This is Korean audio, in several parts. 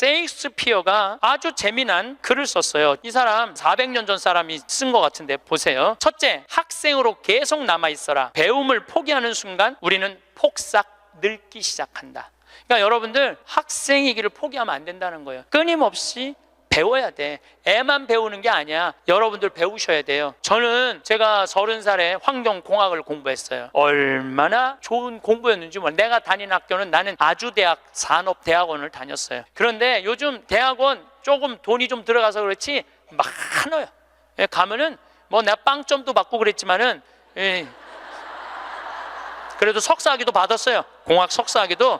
셰익스피어가 아주 재미난 글을 썼어요. 이 사람 400년 전 사람이 쓴 것 같은데 보세요. 첫째, 학생으로 계속 남아있어라. 배움을 포기하는 순간 우리는 폭삭 늙기 시작한다. 그러니까 여러분들 학생이기를 포기하면 안 된다는 거예요. 끊임없이 배워야 돼. 애만 배우는 게 아니야. 여러분들 배우셔야 돼요. 저는 제가 30살에 환경공학을 공부했어요. 얼마나 좋은 공부였는지 몰라요. 내가 다닌 학교는 나는 아주대학 산업대학원을 다녔어요. 그런데 요즘 대학원 조금 돈이 좀 들어가서 그렇지 많아요. 가면은 뭐 내가 빵점도 받고 그랬지만은 그래도 석사학위도 받았어요. 공학 석사학위도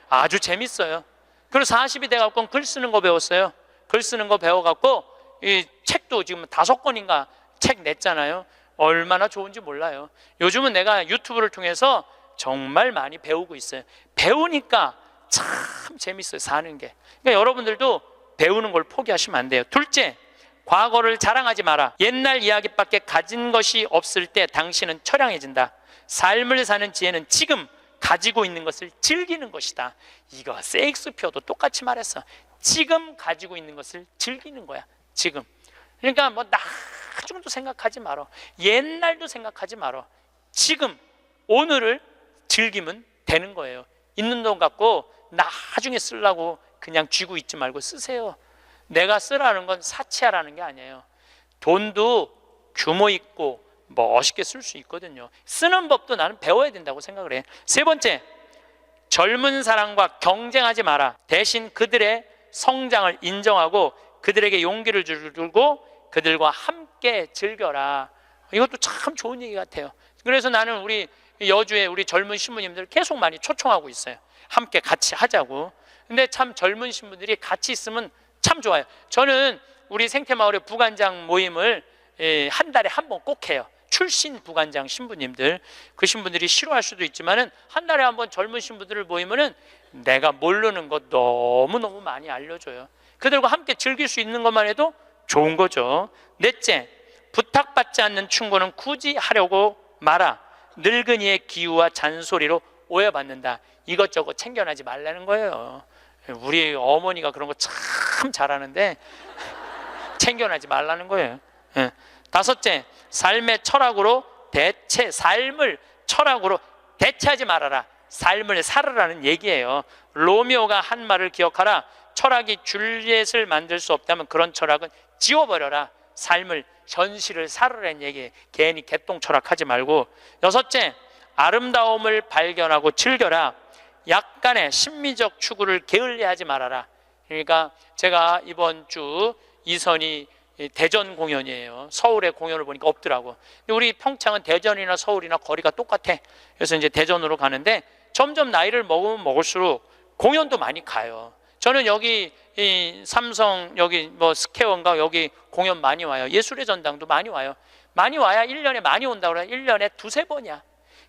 아주 재밌어요. 그리고 40이 돼갖고 글 쓰는 거 배웠어요. 글 쓰는 거 배워갖고 이 책도 지금 5권인가 책 냈잖아요. 얼마나 좋은지 몰라요. 요즘은 내가 유튜브를 통해서 정말 많이 배우고 있어요. 배우니까 참 재밌어요, 사는 게. 그러니까 여러분들도 배우는 걸 포기하시면 안 돼요. 둘째, 과거를 자랑하지 마라. 옛날 이야기밖에 가진 것이 없을 때 당신은 처량해진다. 삶을 사는 지혜는 지금 가지고 있는 것을 즐기는 것이다. 이거 셰익스피어도 똑같이 말했어. 지금 가지고 있는 것을 즐기는 거야. 지금. 그러니까 뭐 나중도 생각하지 말어. 옛날도 생각하지 말어. 지금 오늘을 즐기면 되는 거예요. 있는 돈 갖고 나중에 쓰려고 그냥 쥐고 있지 말고 쓰세요. 내가 쓰라는 건 사치하라는 게 아니에요. 돈도 규모 있고 멋있게 쓸 수 있거든요. 쓰는 법도 나는 배워야 된다고 생각을 해. 세 번째, 젊은 사람과 경쟁하지 마라. 대신 그들의 성장을 인정하고 그들에게 용기를 주고 그들과 함께 즐겨라. 이것도 참 좋은 얘기 같아요. 그래서 나는 우리 여주에 우리 젊은 신부님들 계속 많이 초청하고 있어요. 함께 같이 하자고. 근데 참 젊은 신부들이 같이 있으면 참 좋아요. 저는 우리 생태마을의 부관장 모임을 한 달에 한 번 꼭 해요. 출신 부관장 신부님들, 그 신부들이 싫어할 수도 있지만은 한 달에 한 번 젊은 신부들을 모이면은 내가 모르는 것 너무너무 많이 알려줘요. 그들과 함께 즐길 수 있는 것만 해도 좋은 거죠. 넷째, 부탁받지 않는 충고는 굳이 하려고 마라. 늙은이의 기우와 잔소리로 오해받는다. 이것저것 챙겨나지 말라는 거예요. 우리 어머니가 그런 거 참 잘하는데 챙겨나지 말라는 거예요. 다섯째, 삶의 철학으로 삶을 철학으로 대체하지 말아라. 삶을 살으라는 얘기예요. 로미오가 한 말을 기억하라. 철학이 줄리엣을 만들 수 없다면 그런 철학은 지워버려라. 삶을, 현실을 살으라는 얘기예요. 괜히 개똥 철학하지 말고. 여섯째, 아름다움을 발견하고 즐겨라. 약간의 심미적 추구를 게을리하지 말아라. 그러니까 제가 이번 주 이선이 대전 공연이에요. 서울의 공연을 보니까 없더라고. 근데 우리 평창은 대전이나 서울이나 거리가 똑같아. 그래서 이제 대전으로 가는데 점점 나이를 먹으면 먹을수록 공연도 많이 가요. 저는 여기 이 삼성 여기 뭐 스퀘어인가 여기 공연 많이 와요. 예술의 전당도 많이 와요. 많이 와야 1년에 많이 온다고 그래요. 1년에 2-3번이야.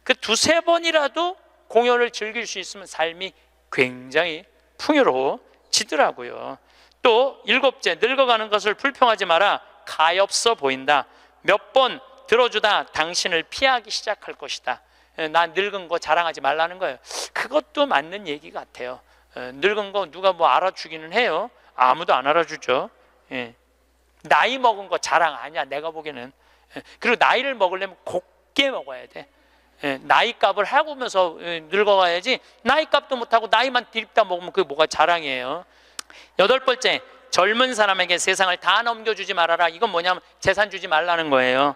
그 2-3번이라도 공연을 즐길 수 있으면 삶이 굉장히 풍요로워지더라고요. 또 일곱째, 늙어가는 것을 불평하지 마라. 가엾어 보인다. 몇 번 들어주다 당신을 피하기 시작할 것이다. 나 늙은 거 자랑하지 말라는 거예요. 그것도 맞는 얘기 같아요. 늙은 거 누가 뭐 알아주기는 해요. 아무도 안 알아주죠. 나이 먹은 거 자랑 아니야, 내가 보기에는. 그리고 나이를 먹으려면 곱게 먹어야 돼. 나이값을 하고면서 늙어가야지. 나이값도 못하고 나이만 디립다 먹으면 그게 뭐가 자랑이에요. 여덟 번째, 젊은 사람에게 세상을 다 넘겨주지 말아라. 이건 뭐냐면 재산 주지 말라는 거예요.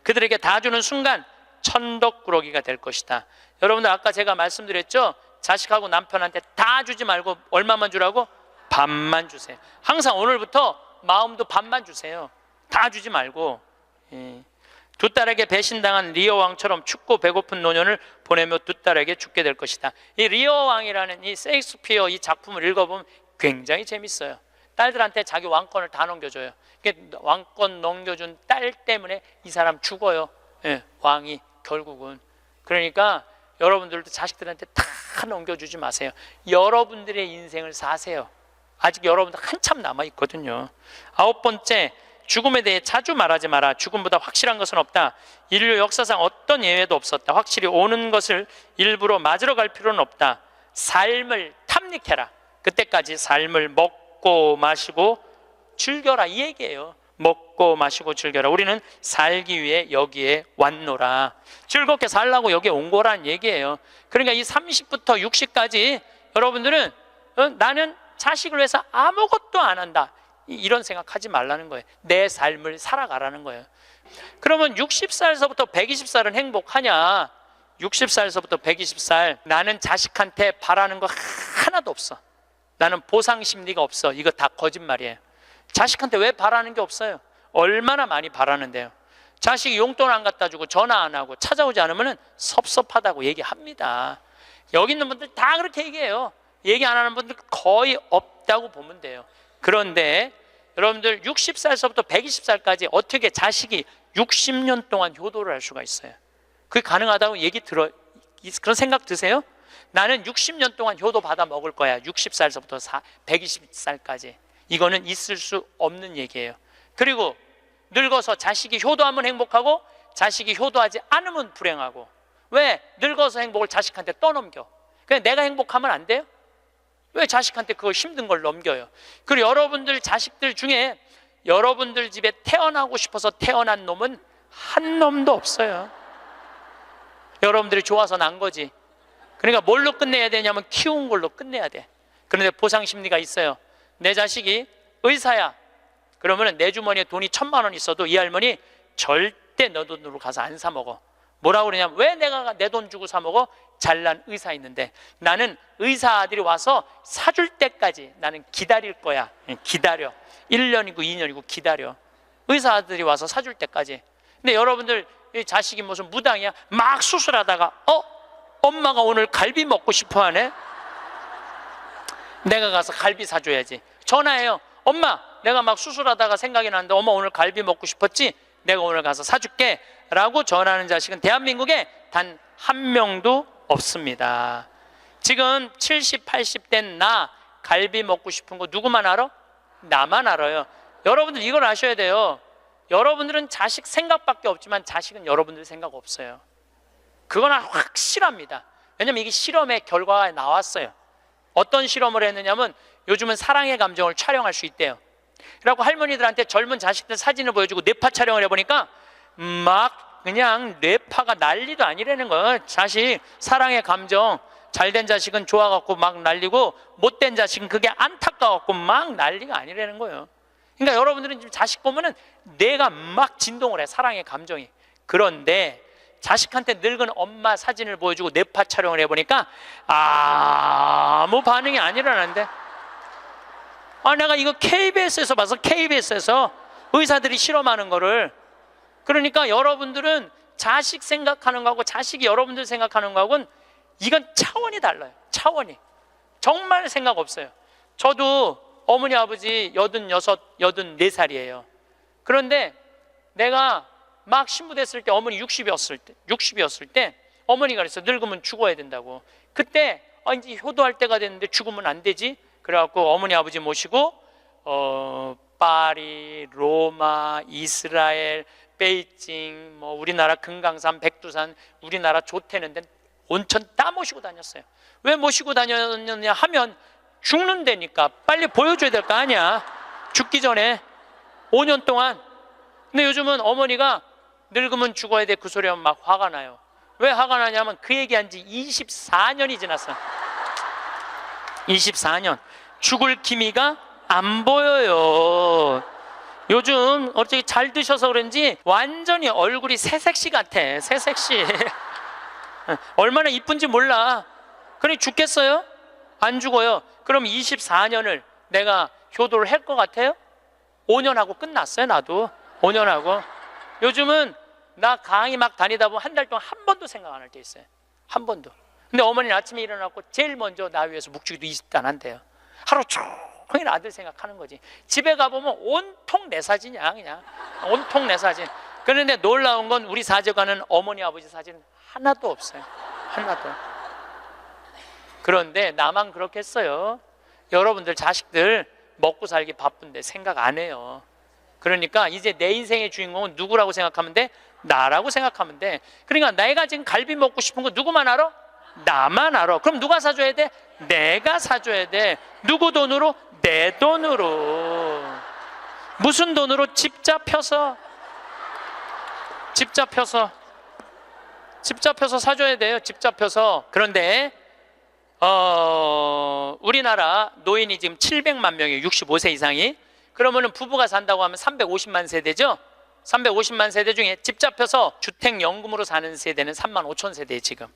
그들에게 다 주는 순간 천덕꾸러기가 될 것이다. 여러분들 아까 제가 말씀드렸죠. 자식하고 남편한테 다 주지 말고 얼마만 주라고? 반만 주세요. 항상 오늘부터 마음도 반만 주세요. 다 주지 말고. 두 딸에게 배신당한 리어 왕처럼 춥고 배고픈 노년을 보내며 두 딸에게 죽게 될 것이다. 이 리어 왕이라는 이 셰익스피어 이 작품을 읽어보면 굉장히 재밌어요. 딸들한테 자기 왕권을 다 넘겨줘요. 왕권 넘겨준 딸 때문에 이 사람 죽어요. 왕이 결국은. 그러니까 여러분들도 자식들한테 다 넘겨주지 마세요. 여러분들의 인생을 사세요. 아직 여러분들 한참 남아있거든요. 아홉 번째, 죽음에 대해 자주 말하지 마라. 죽음보다 확실한 것은 없다. 인류 역사상 어떤 예외도 없었다. 확실히 오는 것을 일부러 맞으러 갈 필요는 없다. 삶을 탐닉해라. 그때까지 삶을 먹고 마시고 즐겨라, 이 얘기예요. 먹고 마시고 즐겨라. 우리는 살기 위해 여기에 왔노라. 즐겁게 살라고 여기에 온 거란 얘기예요. 그러니까 이 30부터 60까지 여러분들은 나는 자식을 위해서 아무것도 안 한다, 이런 생각하지 말라는 거예요. 내 삶을 살아가라는 거예요. 그러면 60살서부터 120살은 행복하냐? 60살서부터 120살, 나는 자식한테 바라는 거 하나도 없어. 나는 보상 심리가 없어. 이거 다 거짓말이에요. 자식한테 왜 바라는 게 없어요? 얼마나 많이 바라는데요. 자식이 용돈 안 갖다 주고 전화 안 하고 찾아오지 않으면 섭섭하다고 얘기합니다. 여기 있는 분들 다 그렇게 얘기해요. 얘기 안 하는 분들 거의 없다고 보면 돼요. 그런데 여러분들 60살서부터 120살까지 어떻게 자식이 60년 동안 효도를 할 수가 있어요? 그게 가능하다고 그런 생각 드세요? 나는 60년 동안 효도 받아 먹을 거야. 60살서부터 120살까지. 이거는 있을 수 없는 얘기예요. 그리고 늙어서 자식이 효도하면 행복하고 자식이 효도하지 않으면 불행하고. 왜? 늙어서 행복을 자식한테 떠넘겨. 그냥 내가 행복하면 안 돼요? 왜 자식한테 그걸 힘든 걸 넘겨요? 그리고 여러분들 자식들 중에 여러분들 집에 태어나고 싶어서 태어난 놈은 한 놈도 없어요. 여러분들이 좋아서 난 거지. 그러니까 뭘로 끝내야 되냐면 키운 걸로 끝내야 돼. 그런데 보상 심리가 있어요. 내 자식이 의사야. 그러면 내 주머니에 돈이 1,000만 원 있어도 이 할머니 절대 너 돈으로 가서 안 사 먹어. 뭐라고 그러냐면, 왜 내가 내 돈 주고 사 먹어? 잘난 의사 있는데. 나는 의사 아들이 와서 사줄 때까지 나는 기다릴 거야. 기다려. 1년이고 2년이고 기다려. 의사 아들이 와서 사줄 때까지. 근데 여러분들 자식이 무슨 무당이야? 막 수술하다가 엄마가 오늘 갈비 먹고 싶어 하네? 내가 가서 갈비 사줘야지. 전화해요. 엄마, 내가 막 수술하다가 생각이 나는데 엄마 오늘 갈비 먹고 싶었지? 내가 오늘 가서 사줄게 라고 전화하는 자식은 대한민국에 단 한 명도 없습니다. 지금 70, 80 된 나 갈비 먹고 싶은 거 누구만 알아? 나만 알아요. 여러분들 이걸 아셔야 돼요. 여러분들은 자식 생각밖에 없지만 자식은 여러분들 생각 없어요. 그건 확실합니다. 왜냐면 이게 실험의 결과가 나왔어요. 어떤 실험을 했느냐면, 요즘은 사랑의 감정을 촬영할 수 있대요. 그래갖고 할머니들한테 젊은 자식들 사진을 보여주고 뇌파 촬영을 해보니까 막 그냥 뇌파가 난리도 아니라는 거예요. 자식 사랑의 감정, 잘된 자식은 좋아갖고 막 난리고 못된 자식은 그게 안타까워갖고 막 난리가 아니라는 거예요. 그러니까 여러분들은 지금 자식 보면은 뇌가 막 진동을 해, 사랑의 감정이. 그런데 자식한테 늙은 엄마 사진을 보여주고 뇌파 촬영을 해보니까 아무 반응이 안 일어나는데. 내가 이거 KBS에서 봐서, KBS에서 의사들이 실험하는 거를. 그러니까 여러분들은 자식 생각하는 거하고 자식이 여러분들 생각하는 거하고는 이건 차원이 달라요. 차원이. 정말 생각 없어요. 저도 어머니 아버지 86, 84살이에요. 그런데 내가 막 신부됐을 때, 어머니 60이었을 때 어머니가 그랬어요. 늙으면 죽어야 된다고. 그때 이제 효도할 때가 됐는데 죽으면 안 되지. 그래갖고 어머니 아버지 모시고 파리, 로마, 이스라엘, 베이징, 우리나라 금강산, 백두산, 우리나라 좋대는 데 온천 다 모시고 다녔어요. 왜 모시고 다녔느냐 하면 죽는다니까. 빨리 보여줘야 될 거 아니야, 죽기 전에 5년 동안. 근데 요즘은 어머니가 늙으면 죽어야 돼 그 소리 하면 막 화가 나요. 왜 화가 나냐면 그 얘기한 지 24년이 지났어. 24년. 죽을 기미가 안 보여요. 요즘 어떻게 잘 드셔서 그런지 완전히 얼굴이 새색시 같아. 새색시. 얼마나 이쁜지 몰라. 그러니 죽겠어요? 안 죽어요. 그럼 24년을 내가 효도를 할 것 같아요? 5년 하고 끝났어요. 나도 5년 하고. 요즘은 나 강의 막 다니다 보면 한 달 동안 한 번도 생각 안 할 때 있어요. 한 번도. 근데 어머니는 아침에 일어나고 제일 먼저 나 위해서 묵주기도 20단 한대요. 하루 종일 아들 생각하는 거지. 집에 가보면 온통 내 사진이야. 그냥 온통 내 사진. 그런데 놀라운 건 우리 사제관은 어머니 아버지 사진 하나도 없어요. 하나도. 그런데 나만 그렇겠어요? 여러분들 자식들 먹고 살기 바쁜데 생각 안 해요. 그러니까 이제 내 인생의 주인공은 누구라고 생각하면 돼? 나라고 생각하면 돼. 그러니까 내가 지금 갈비 먹고 싶은 거 누구만 알아? 나만 알아. 그럼 누가 사줘야 돼? 내가 사줘야 돼. 누구 돈으로? 내 돈으로. 무슨 돈으로? 집 잡혀서 사줘야 돼요. 집 잡혀서. 그런데 우리나라 노인이 지금 700만 명이에요. 65세 이상이. 그러면은 부부가 산다고 하면 350만 세대죠. 350만 세대 중에 집 잡혀서 주택연금으로 사는 세대는 3만 5천 세대에 지금.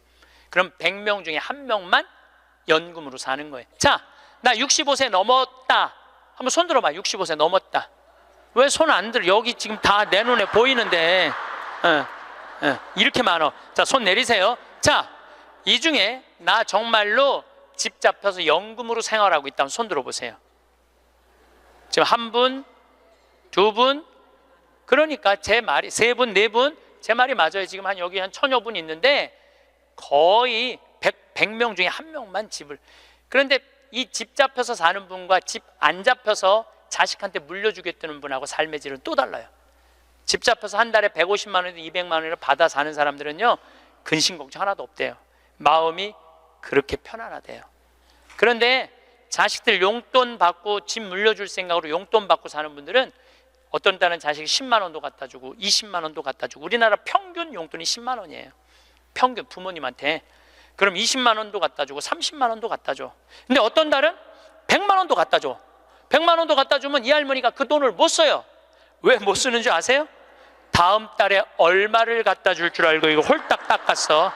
그럼 100명 중에 1명만 연금으로 사는 거예요. 자, 나 65세 넘었다. 한번 손 들어봐. 65세 넘었다. 왜 손 안 들어? 여기 지금 다 내 눈에 보이는데 이렇게 많어. 자, 손 내리세요. 자, 이 중에 나 정말로 집 잡혀서 연금으로 생활하고 있다면 손 들어보세요. 지금 한 분, 두 분, 그러니까 제 말이 세 분, 네 분, 제 말이 맞아요. 지금 여기 한 1000여 분 있는데 거의 100명 중에 1명만 집을. 그런데 이 집 잡혀서 사는 분과 집 안 잡혀서 자식한테 물려주겠다는 분하고 삶의 질은 또 달라요. 집 잡혀서 한 달에 150만 원에서 200만 원을 받아 사는 사람들은요, 근심 걱정 하나도 없대요. 마음이 그렇게 편안하대요. 그런데 자식들 용돈 받고 집 물려줄 생각으로 용돈 받고 사는 분들은 어떤 달은 자식이 10만 원도 갖다 주고 20만 원도 갖다 주고. 우리나라 평균 용돈이 10만 원이에요. 평균 부모님한테. 그럼 20만 원도 갖다 주고 30만 원도 갖다 줘. 근데 어떤 달은 100만 원도 갖다 줘. 100만 원도 갖다 주면 이 할머니가 그 돈을 못 써요. 왜 못 쓰는 줄 아세요? 다음 달에 얼마를 갖다 줄 줄 알고 이거 홀딱 닦았어.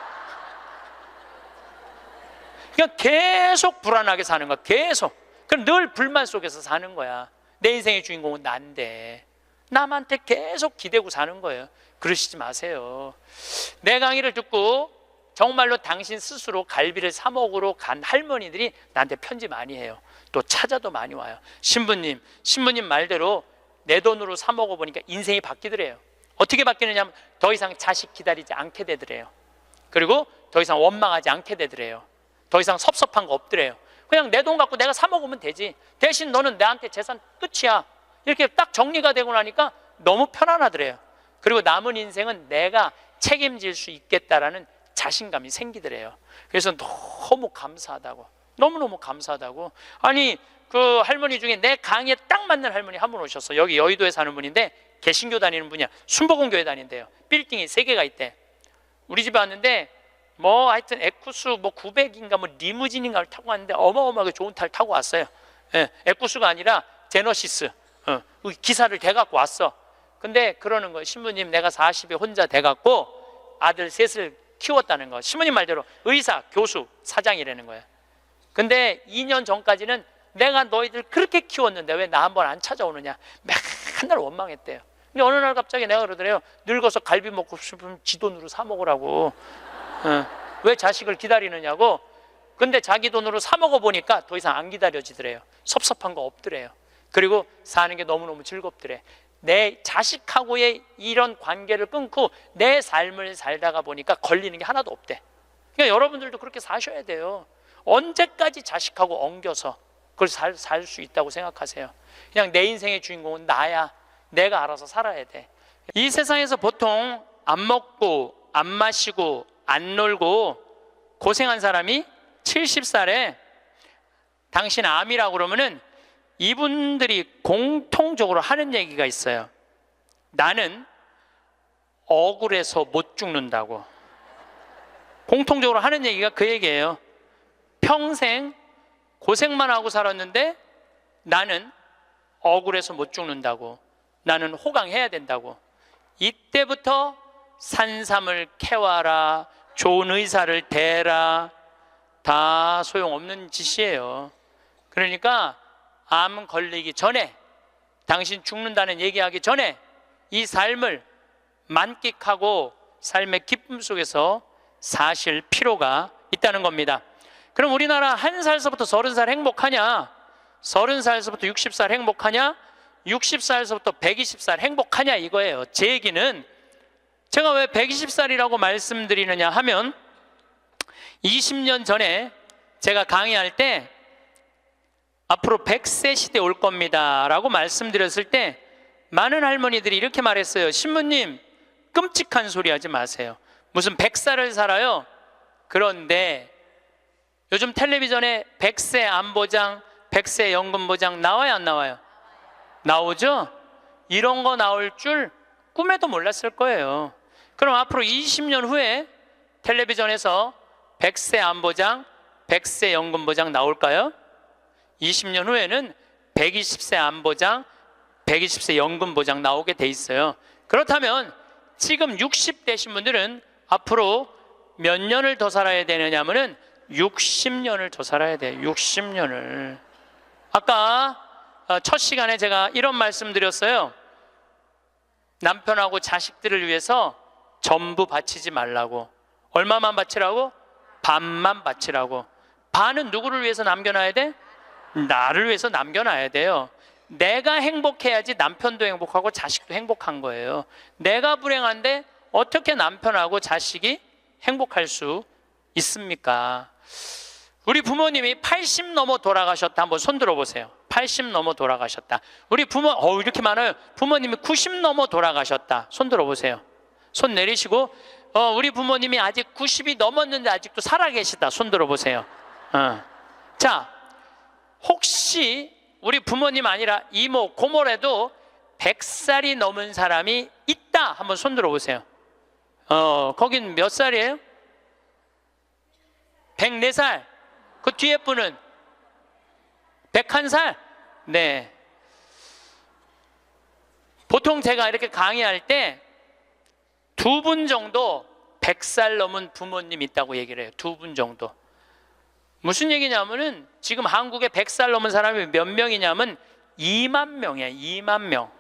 그냥 계속 불안하게 사는 거야. 계속. 그럼 늘 불만 속에서 사는 거야. 내 인생의 주인공은 난데 남한테 계속 기대고 사는 거예요. 그러시지 마세요. 내 강의를 듣고 정말로 당신 스스로 갈비를 사 먹으러 간 할머니들이 나한테 편지 많이 해요. 또 찾아도 많이 와요. 신부님 말대로 내 돈으로 사 먹어보니까 인생이 바뀌더래요. 어떻게 바뀌느냐 하면 더 이상 자식 기다리지 않게 되더래요. 그리고 더 이상 원망하지 않게 되더래요. 더 이상 섭섭한 거 없더래요. 그냥 내 돈 갖고 내가 사 먹으면 되지. 대신 너는 나한테 재산 끝이야. 이렇게 딱 정리가 되고 나니까 너무 편안하더래요. 그리고 남은 인생은 내가 책임질 수 있겠다라는 자신감이 생기더래요. 그래서 너무 감사하다고. 너무너무 감사하다고. 아니, 그 할머니 중에 내 강의에 딱 맞는 할머니 한 분 오셨어. 여기 여의도에 사는 분인데 개신교 다니는 분이야. 순복음교회 다닌대요. 빌딩이 3개가 있대. 우리 집에 왔는데 하여튼 에쿠스 900인가 리무진인가를 타고 왔는데 어마어마하게 좋은 차를 타고 왔어요. 에쿠스가 아니라 제너시스. 기사를 대갖고 왔어. 근데 그러는 거예요. 신부님, 내가 40에 혼자 돼갖고 아들 셋을 키웠다는 거. 신부님 말대로 의사, 교수, 사장이라는 거예요. 근데 2년 전까지는 내가 너희들 그렇게 키웠는데 왜 나 한번 안 찾아오느냐, 맨날 원망했대요. 근데 어느 날 갑자기 내가 그러더래요. 늙어서 갈비 먹고 싶으면 지 돈으로 사 먹으라고. 왜 자식을 기다리느냐고. 근데 자기 돈으로 사 먹어보니까 더 이상 안 기다려지더래요. 섭섭한 거 없더래요. 그리고 사는 게 너무너무 즐겁더래. 내 자식하고의 이런 관계를 끊고 내 삶을 살다가 보니까 걸리는 게 하나도 없대. 그러니까 여러분들도 그렇게 사셔야 돼요. 언제까지 자식하고 엉겨서 그걸 살 수 있다고 생각하세요? 그냥 내 인생의 주인공은 나야. 내가 알아서 살아야 돼. 이 세상에서 보통 안 먹고 안 마시고 안 놀고 고생한 사람이 70살에 당신 암이라고 그러면은 이분들이 공통적으로 하는 얘기가 있어요. 나는 억울해서 못 죽는다고. 공통적으로 하는 얘기가 그 얘기예요. 평생 고생만 하고 살았는데 나는 억울해서 못 죽는다고. 나는 호강해야 된다고. 이때부터 산삼을 캐와라, 좋은 의사를 대라, 다 소용없는 짓이에요. 그러니까 암 걸리기 전에, 당신 죽는다는 얘기하기 전에 이 삶을 만끽하고 삶의 기쁨 속에서 사실 필요가 있다는 겁니다. 그럼 우리나라 1살서부터 30살 행복하냐? 30살서부터 60살 행복하냐? 60살서부터 120살 행복하냐 이거예요. 제 얘기는 제가 왜 120살이라고 말씀드리느냐 하면 20년 전에 제가 강의할 때 앞으로 100세 시대 올 겁니다 라고 말씀드렸을 때 많은 할머니들이 이렇게 말했어요. 신부님, 끔찍한 소리 하지 마세요. 무슨 100살을 살아요? 그런데 요즘 텔레비전에 100세 안보장, 100세 연금보장 나와요, 안 나와요? 나오죠? 이런 거 나올 줄 꿈에도 몰랐을 거예요. 그럼 앞으로 20년 후에 텔레비전에서 100세 안보장, 100세 연금보장 나올까요? 20년 후에는 120세 안보장, 120세 연금보장 나오게 돼 있어요. 그렇다면 지금 60대신 분들은 앞으로 몇 년을 더 살아야 되느냐면은 60년을 더 살아야 돼요. 60년을. 아까 첫 시간에 제가 이런 말씀 드렸어요. 남편하고 자식들을 위해서 전부 바치지 말라고. 얼마만 바치라고? 반만 바치라고. 반은 누구를 위해서 남겨놔야 돼? 나를 위해서 남겨놔야 돼요. 내가 행복해야지 남편도 행복하고 자식도 행복한 거예요. 내가 불행한데 어떻게 남편하고 자식이 행복할 수 있습니까? 우리 부모님이 80 넘어 돌아가셨다. 한번 손 들어보세요. 80 넘어 돌아가셨다. 우리 부모, 이렇게 많아요. 부모님이 90 넘어 돌아가셨다. 손 들어보세요. 손 내리시고, 우리 부모님이 아직 90이 넘었는데 아직도 살아계시다. 손 들어보세요. 자, 혹시 우리 부모님 아니라 이모, 고모라도 100살이 넘은 사람이 있다. 한번 손 들어보세요. 거긴 몇 살이에요? 104살. 그 뒤에 분은 101살? 네. 보통 제가 이렇게 강의할 때 두 분 정도 100살 넘은 부모님 있다고 얘기를 해요. 두 분 정도. 무슨 얘기냐면은 지금 한국에 100살 넘은 사람이 몇 명이냐면 2만 명이에요. 2만 명.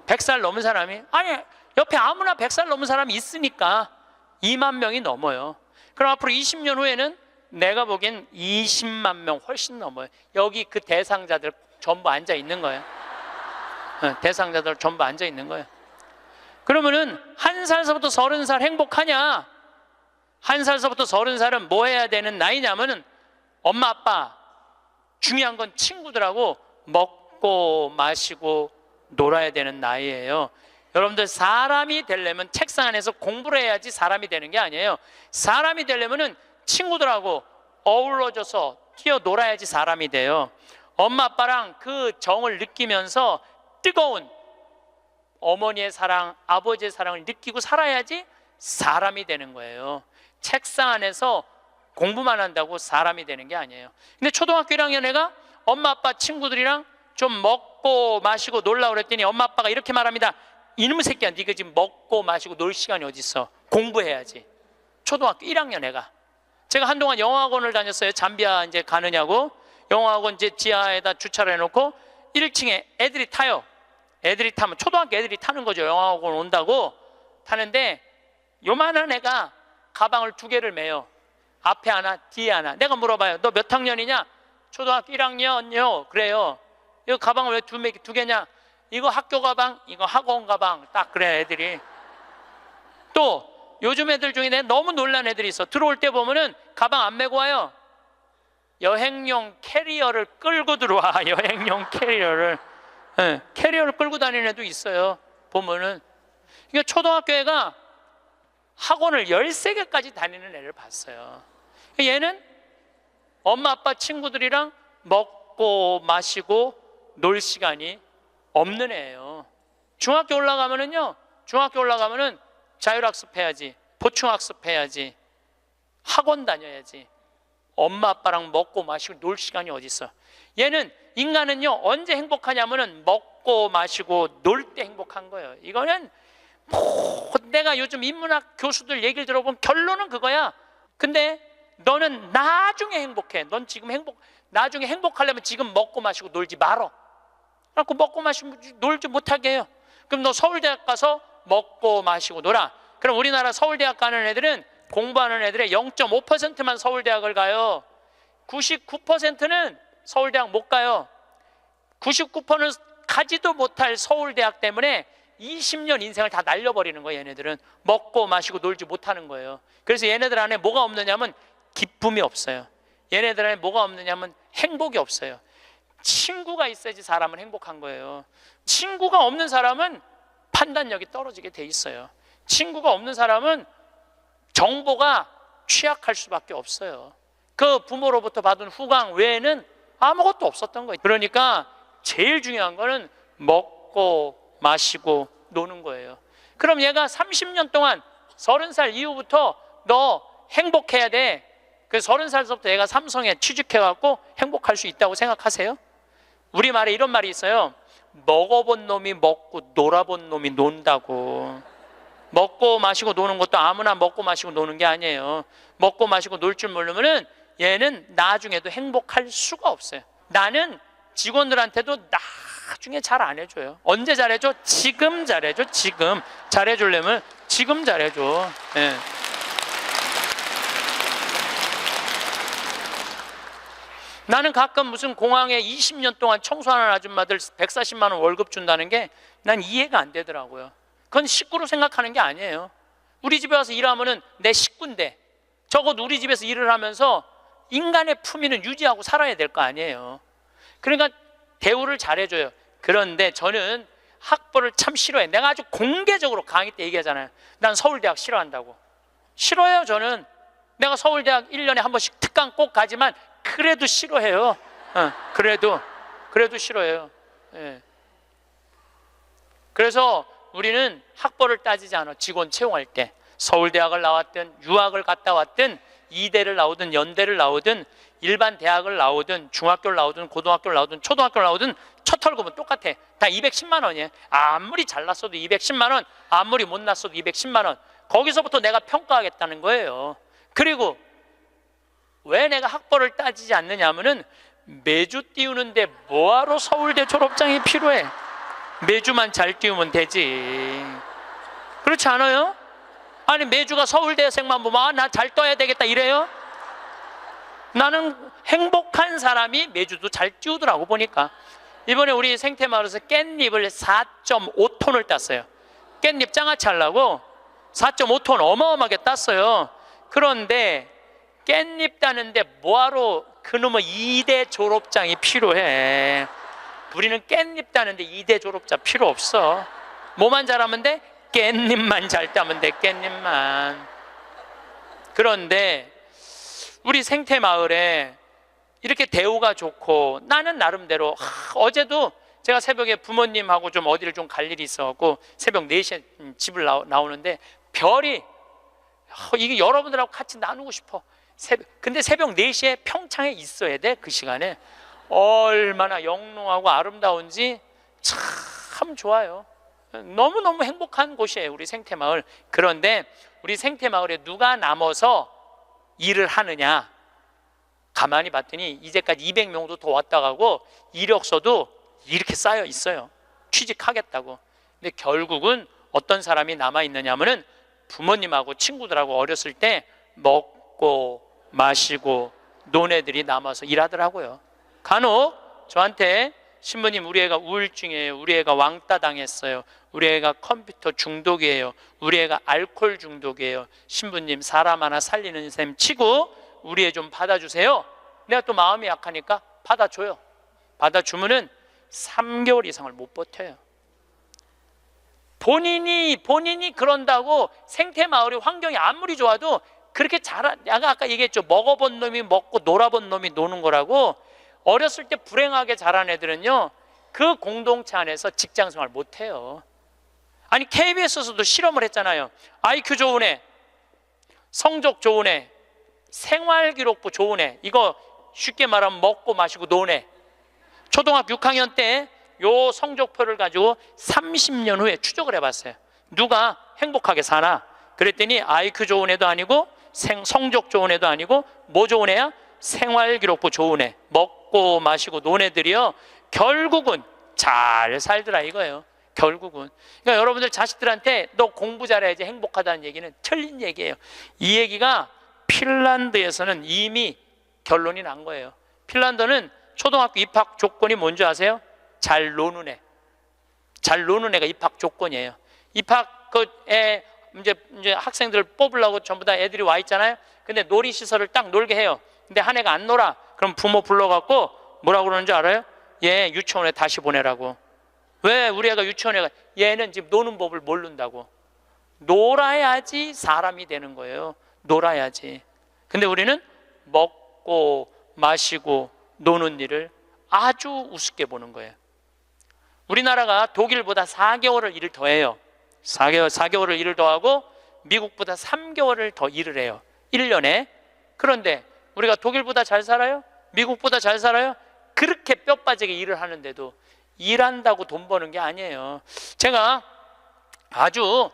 100살 넘은 사람이, 아니 옆에 아무나 100살 넘은 사람이 있으니까 2만 명이 넘어요. 그럼 앞으로 20년 후에는 내가 보기엔 20만 명 훨씬 넘어요. 여기 그 대상자들 전부 앉아 있는 거예요. 대상자들 전부 앉아 있는 거예요. 그러면은 1살서부터 30살 행복하냐? 1살서부터 30살은 뭐 해야 되는 나이냐면은 엄마 아빠, 중요한 건 친구들하고 먹고 마시고 놀아야 되는 나이예요. 여러분들, 사람이 되려면 책상 안에서 공부를 해야지 사람이 되는 게 아니에요. 사람이 되려면은 친구들하고 어우러져서 뛰어놀아야지 사람이 돼요. 엄마 아빠랑 그 정을 느끼면서 뜨거운 어머니의 사랑, 아버지의 사랑을 느끼고 살아야지 사람이 되는 거예요. 책상 안에서 공부만 한다고 사람이 되는 게 아니에요. 근데 초등학교 1학년 애가 엄마 아빠 친구들이랑 좀 먹고 마시고 놀라 그랬더니 엄마 아빠가 이렇게 말합니다. 이놈의 새끼야, 네가 지금 먹고 마시고 놀 시간이 어디 있어? 공부해야지. 초등학교 1학년 애가. 제가 한동안 영어학원을 다녔어요. 잠비아 이제 가느냐고. 영어학원 이제 지하에다 주차를 해놓고 1층에 애들이 타요. 애들이 타면 초등학교 애들이 타는 거죠. 영어학원 온다고 타는데 요만한 애가 가방을 2개를 메요. 앞에 하나, 뒤에 하나. 내가 물어봐요. 너 몇 학년이냐? 초등학교 1학년요. 그래요. 이거 가방을 왜 2개냐? 이거 학교 가방, 이거 학원 가방. 딱 그래 애들이. 또 요즘 애들 중에 내가 너무 놀란 애들이 있어. 들어올 때 보면은 가방 안 메고 와요. 여행용 캐리어를 끌고 들어와. 여행용 캐리어를. 네, 캐리어를 끌고 다니는 애도 있어요. 보면은. 그러니까 초등학교 애가 학원을 13개까지 다니는 애를 봤어요. 얘는 엄마 아빠 친구들이랑 먹고 마시고 놀 시간이 없는 애예요. 중학교 올라가면은 자율학습 해야지, 보충학습 해야지, 학원 다녀야지. 엄마 아빠랑 먹고 마시고 놀 시간이 어디 있어? 얘는, 인간은요 언제 행복하냐면은 먹고 마시고 놀 때 행복한 거예요. 이거는 내가 요즘 인문학 교수들 얘기를 들어보면 결론은 그거야. 근데 너는 나중에 행복해. 넌 지금 나중에 행복하려면 지금 먹고 마시고 놀지 말어. 그래갖고 먹고 마시고 놀지 못하게 해요. 그럼 너 서울대학 가서 먹고 마시고 놀아. 그럼 우리나라 서울대학 가는 애들은, 공부하는 애들의 0.5%만 서울대학을 가요. 99%는 서울대학 못 가요. 99%는 가지도 못할 서울대학 때문에 20년 인생을 다 날려버리는 거예요. 얘네들은 먹고 마시고 놀지 못하는 거예요. 그래서 얘네들 안에 뭐가 없느냐면 기쁨이 없어요. 얘네들 안에 뭐가 없느냐면 행복이 없어요. 친구가 있어야지 사람은 행복한 거예요. 친구가 없는 사람은 판단력이 떨어지게 돼 있어요. 친구가 없는 사람은 정보가 취약할 수밖에 없어요. 그 부모로부터 받은 후광 외에는 아무것도 없었던 거예요. 그러니까 제일 중요한 거는 먹고 마시고 노는 거예요. 그럼 얘가 30년 동안 30살 이후부터 너 행복해야 돼. 그 30살부터 얘가 삼성에 취직해갖고 행복할 수 있다고 생각하세요? 우리말에 이런 말이 있어요. 먹어본 놈이 먹고 놀아본 놈이 논다고. 먹고 마시고 노는 것도 아무나 먹고 마시고 노는 게 아니에요. 먹고 마시고 놀 줄 모르면은 얘는 나중에도 행복할 수가 없어요. 나는 직원들한테도 나중에 잘 안 해줘요. 언제 잘해줘? 지금 잘해줘. 지금 잘해주려면 지금 잘해줘. 예. 나는 가끔 무슨 공항에 20년 동안 청소하는 아줌마들 140만 원 월급 준다는 게 난 이해가 안 되더라고요. 그건 식구로 생각하는 게 아니에요. 우리 집에 와서 일하면은 내 식구인데 적어도 우리 집에서 일을 하면서 인간의 품위는 유지하고 살아야 될 거 아니에요. 그러니까 대우를 잘해줘요. 그런데 저는 학벌을 참 싫어해. 내가 아주 공개적으로 강의 때 얘기하잖아요. 난 서울대학 싫어한다고. 싫어해요. 저는 내가 서울대학 1년에 한 번씩 특강 꼭 가지만 그래도 싫어해요. 그래도 싫어해요. 예. 그래서 우리는 학벌을 따지지 않아. 직원 채용할 때 서울대학을 나왔든 유학을 갔다 왔든 이대를 나오든 연대를 나오든 일반 대학을 나오든 중학교를 나오든 고등학교를 나오든 초등학교를 나오든 첫 월급은 똑같아. 다 210만 원이에요. 아무리 잘났어도 210만 원, 아무리 못났어도 210만 원. 거기서부터 내가 평가하겠다는 거예요. 그리고 왜 내가 학벌을 따지지 않느냐 하면은 매주 띄우는데 뭐하러 서울대 졸업장이 필요해? 매주만 잘 띄우면 되지. 그렇지 않아요? 아니 매주가 서울대생만 보면 나 잘 떠야 되겠다 이래요? 나는 행복한 사람이 매주도 잘 띄우더라고 보니까. 이번에 우리 생태마을에서 깻잎을 4.5톤을 땄어요. 깻잎 장아찌 하려고 4.5톤 어마어마하게 땄어요. 그런데 깻잎 따는데 뭐하러 그놈의 2대 졸업장이 필요해? 우리는 깻잎 따는데 2대 졸업장 필요 없어. 뭐만 잘하면 돼? 깻잎만 잘 따면 돼. 깻잎만. 그런데 우리 생태마을에 이렇게 대우가 좋고 나는 나름대로 어제도 제가 새벽에 부모님하고 좀 어디를 좀 갈 일이 있어갖고 새벽 4시에 집을 나오는데 별이 이게 여러분들하고 같이 나누고 싶어. 근데 새벽 4시에 평창에 있어야 돼. 그 시간에 얼마나 영롱하고 아름다운지 참 좋아요. 너무너무 행복한 곳이에요 우리 생태마을. 그런데 우리 생태마을에 누가 남아서 일을 하느냐 가만히 봤더니 이제까지 200명도 더 왔다 가고 이력서도 이렇게 쌓여 있어요. 취직하겠다고. 근데 결국은 어떤 사람이 남아있느냐 하면은 부모님하고 친구들하고 어렸을 때 먹고 마시고 논 애들이 남아서 일하더라고요. 간혹 저한테 신부님 우리 애가 우울증이에요. 우리 애가 왕따 당했어요. 우리 애가 컴퓨터 중독이에요. 우리 애가 알코올 중독이에요. 신부님 사람 하나 살리는 셈 치고 우리 애 좀 받아주세요. 내가 또 마음이 약하니까 받아줘요. 받아주면은 3개월 이상을 못 버텨요. 본인이 그런다고 생태마을의 환경이 아무리 좋아도 그렇게 내가 아까 얘기했죠. 먹어본 놈이 먹고 놀아본 놈이 노는 거라고. 어렸을 때 불행하게 자란 애들은요 그 공동체 안에서 직장생활 못해요. 아니 KBS에서도 실험을 했잖아요. IQ 좋은 애, 성적 좋은 애, 생활기록부 좋은 애, 이거 쉽게 말하면 먹고 마시고 노는 애. 초등학교 6학년 때 요 성적표를 가지고 30년 후에 추적을 해봤어요. 누가 행복하게 사나? 그랬더니 IQ 좋은 애도 아니고 성적 좋은 애도 아니고 뭐 좋은 애야? 생활기록부 좋은 애, 먹고 마시고 논 애들이요 결국은 잘 살더라 이거예요. 결국은. 그러니까 여러분들 자식들한테 너 공부 잘해야지 행복하다는 얘기는 틀린 얘기예요. 이 얘기가 핀란드에서는 이미 결론이 난 거예요. 핀란드는 초등학교 입학 조건이 뭔지 아세요? 잘 노는 애. 잘 노는 애가 입학 조건이에요. 입학 이제 학생들 뽑으려고 전부 다 애들이 와 있잖아요. 근데 놀이시설을 딱 놀게 해요. 근데 한 애가 안 놀아. 그럼 부모 불러갖고 뭐라고 그러는지 알아요? 얘 유치원에 다시 보내라고. 왜 우리 애가 유치원에 가? 얘는 지금 노는 법을 모른다고. 놀아야지 사람이 되는 거예요. 놀아야지. 근데 우리는 먹고 먹고 마시고 노는 일을 아주 우습게 보는 거예요. 우리나라가 독일보다 4개월을 일을 더 해요. 4개월을 일을 더 하고 미국보다 3개월을 더 일을 해요. 1년에. 그런데 우리가 독일보다 잘 살아요? 미국보다 잘 살아요? 그렇게 뼈 빠지게 일을 하는데도 일한다고 돈 버는 게 아니에요. 제가 아주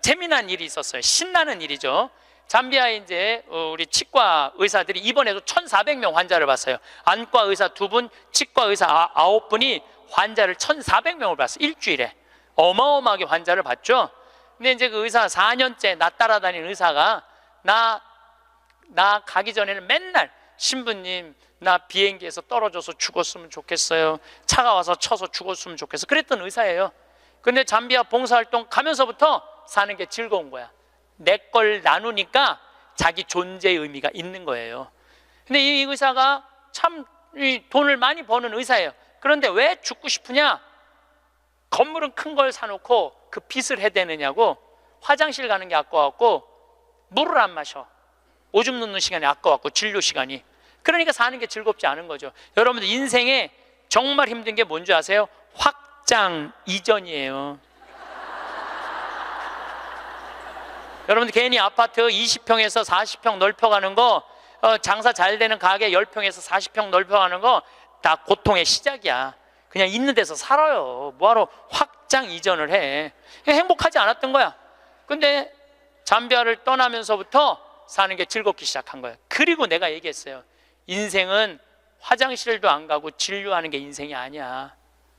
재미난 일이 있었어요. 신나는 일이죠. 잠비아에 이제 우리 치과 의사들이 이번에도 1,400명 환자를 봤어요. 안과 의사 2분, 치과 의사 9분이 환자를 1,400명을 봤어요. 일주일에. 어마어마하게 환자를 봤죠. 근데 이제 그 의사 4년째 나 따라다니는 의사가 나 가기 전에는 맨날 신부님 나 비행기에서 떨어져서 죽었으면 좋겠어요. 차가 와서 쳐서 죽었으면 좋겠어. 그랬던 의사예요. 근데 잠비아 봉사활동 가면서부터 사는 게 즐거운 거야. 내 걸 나누니까 자기 존재의 의미가 있는 거예요. 근데 이 의사가 참 돈을 많이 버는 의사예요. 그런데 왜 죽고 싶으냐? 건물은 큰 걸 사놓고 그 빚을 해대느냐고. 화장실 가는 게 아까웠고 물을 안 마셔. 오줌 누는 시간이 아까웠고 진료 시간이. 그러니까 사는 게 즐겁지 않은 거죠. 여러분들 인생에 정말 힘든 게 뭔지 아세요? 확장 이전이에요. 여러분들 괜히 아파트 20평에서 40평 넓혀가는 거, 장사 잘 되는 가게 10평에서 40평 넓혀가는 거 다 고통의 시작이야. 그냥 있는 데서 살아요. 뭐하러 확장 이전을 해. 행복하지 않았던 거야. 근데 잠비아를 떠나면서부터 사는 게 즐겁기 시작한 거예요. 그리고 내가 얘기했어요. 인생은 화장실도 안 가고 진료하는 게 인생이 아니야.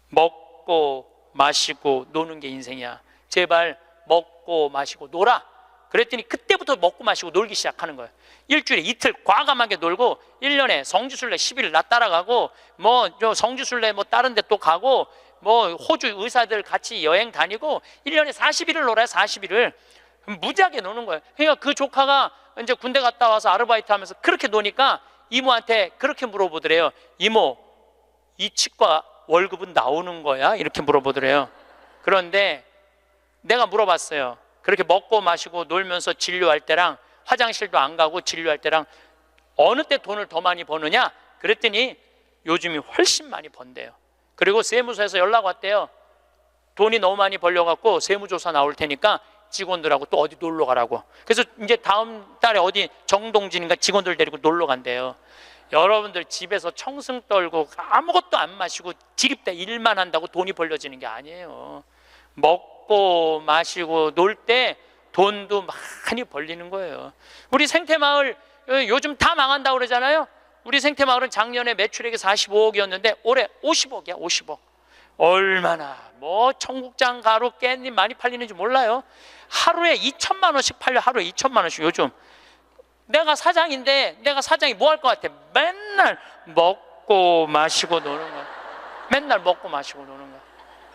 먹고 마시고 노는 게 인생이야. 제발 먹고 마시고 놀아. 그랬더니 그때부터 먹고 마시고 놀기 시작하는 거예요. 일주일에 이틀 과감하게 놀고 1년에 성지순례 10일 나 따라가고 뭐 성지순례 뭐 다른 데 또 가고 뭐 호주 의사들 같이 여행 다니고 1년에 40일을 놀아요. 40일을 무지하게 노는 거예요. 그러니까 그 조카가 이제 군대 갔다 와서 아르바이트 하면서 그렇게 노니까 이모한테 그렇게 물어보더래요. 이모, 이 치과 월급은 나오는 거야? 이렇게 물어보더래요. 그런데 내가 물어봤어요. 그렇게 먹고 마시고 놀면서 진료할 때랑 화장실도 안 가고 진료할 때랑 어느 때 돈을 더 많이 버느냐? 그랬더니 요즘이 훨씬 많이 번대요. 그리고 세무서에서 연락 왔대요. 돈이 너무 많이 벌려갖고 세무조사 나올 테니까 직원들하고 또 어디 놀러 가라고. 그래서 이제 다음 달에 어디 정동진인가 직원들 데리고 놀러 간대요. 여러분들 집에서 청승 떨고 아무것도 안 마시고 지립대 일만 한다고 돈이 벌려지는 게 아니에요. 먹고 마시고 놀 때 돈도 많이 벌리는 거예요. 우리 생태마을 요즘 다 망한다고 그러잖아요. 우리 생태마을은 작년에 매출액이 45억이었는데 올해 50억이야. 50억. 얼마나 뭐 청국장 가루 깻잎 많이 팔리는지 몰라요. 하루에 2천만 원씩 팔려. 하루에 2천만 원씩. 요즘 내가 사장인데 내가 사장이 뭐 할 것 같아? 맨날 먹고 마시고 노는 거야. 맨날 먹고 마시고 노는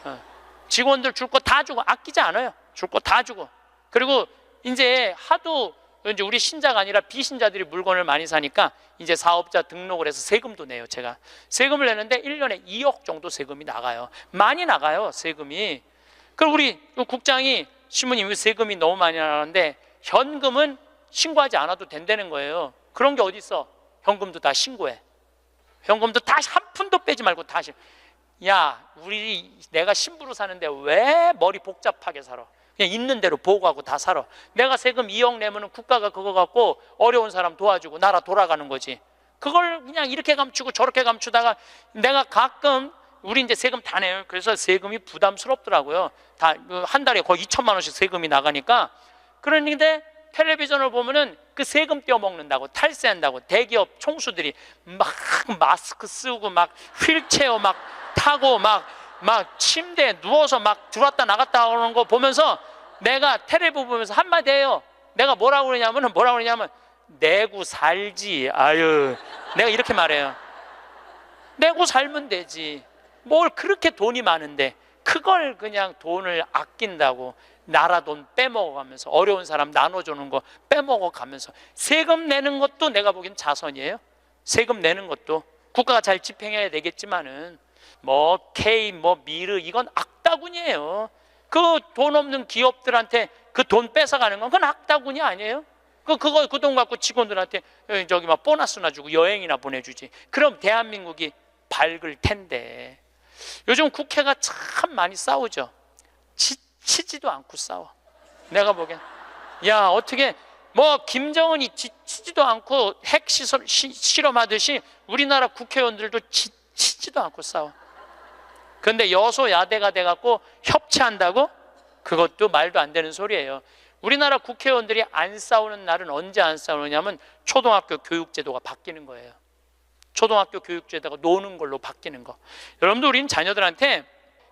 거야. 직원들 줄 거 다 주고 아끼지 않아요. 줄 거 다 주고. 그리고 이제 하도 이제 우리 신자가 아니라 비신자들이 물건을 많이 사니까 이제 사업자 등록을 해서 세금도 내요. 제가 세금을 내는데 1년에 2억 정도 세금이 나가요. 많이 나가요, 세금이. 그럼 우리 국장이 신부님 세금이 너무 많이 나가는데 현금은 신고하지 않아도 된다는 거예요. 그런 게 어디 있어? 현금도 다 신고해. 현금도 다 한 푼도 빼지 말고 다 야, 내가 신부로 사는데 왜 머리 복잡하게 살아? 그냥 있는 대로 보고하고 다 살아. 내가 세금 2억 내면은 국가가 그거 갖고 어려운 사람 도와주고 나라 돌아가는 거지. 그걸 그냥 이렇게 감추고 저렇게 감추다가 내가 가끔 우리 이제 세금 다 내요. 그래서 세금이 부담스럽더라고요. 다 한 달에 거의 2천만 원씩 세금이 나가니까. 그런데 텔레비전을 보면은 그 세금 떼어먹는다고 탈세한다고 대기업 총수들이 막 마스크 쓰고 막 휠체어 막 타고 막 침대에 누워서 막 들어왔다 나갔다 하는 거 보면서 내가 텔레비 보면서 한마디 해요. 내가 뭐라고 그러냐면 내고 살지. 아유, 내가 이렇게 말해요. 내고 살면 되지. 뭘 그렇게 돈이 많은데 그걸 그냥 돈을 아낀다고 나라 돈 빼먹어가면서 어려운 사람 나눠주는 거 빼먹어가면서 세금 내는 것도 내가 보기엔 자선이에요. 세금 내는 것도 국가가 잘 집행해야 되겠지만은 뭐 K 뭐 미르 이건 악다군이에요. 그 돈 없는 기업들한테 그 돈 뺏어가는 건 그건 악다군이 아니에요. 그 돈 갖고 직원들한테 저기 막 보너스나 주고 여행이나 보내주지. 그럼 대한민국이 밝을 텐데. 요즘 국회가 참 많이 싸우죠. 지치지도 않고 싸워. 내가 보기엔 야 어떻게 뭐 김정은이 지치지도 않고 핵 실험하듯이 우리나라 국회의원들도 지치지도 않고 싸워. 그런데 여소야대가 돼갖고 협치한다고? 그것도 말도 안 되는 소리예요. 우리나라 국회의원들이 안 싸우는 날은 언제 안 싸우느냐면 초등학교 교육제도가 바뀌는 거예요. 초등학교 교육제도가 노는 걸로 바뀌는 거. 여러분들 우리는 자녀들한테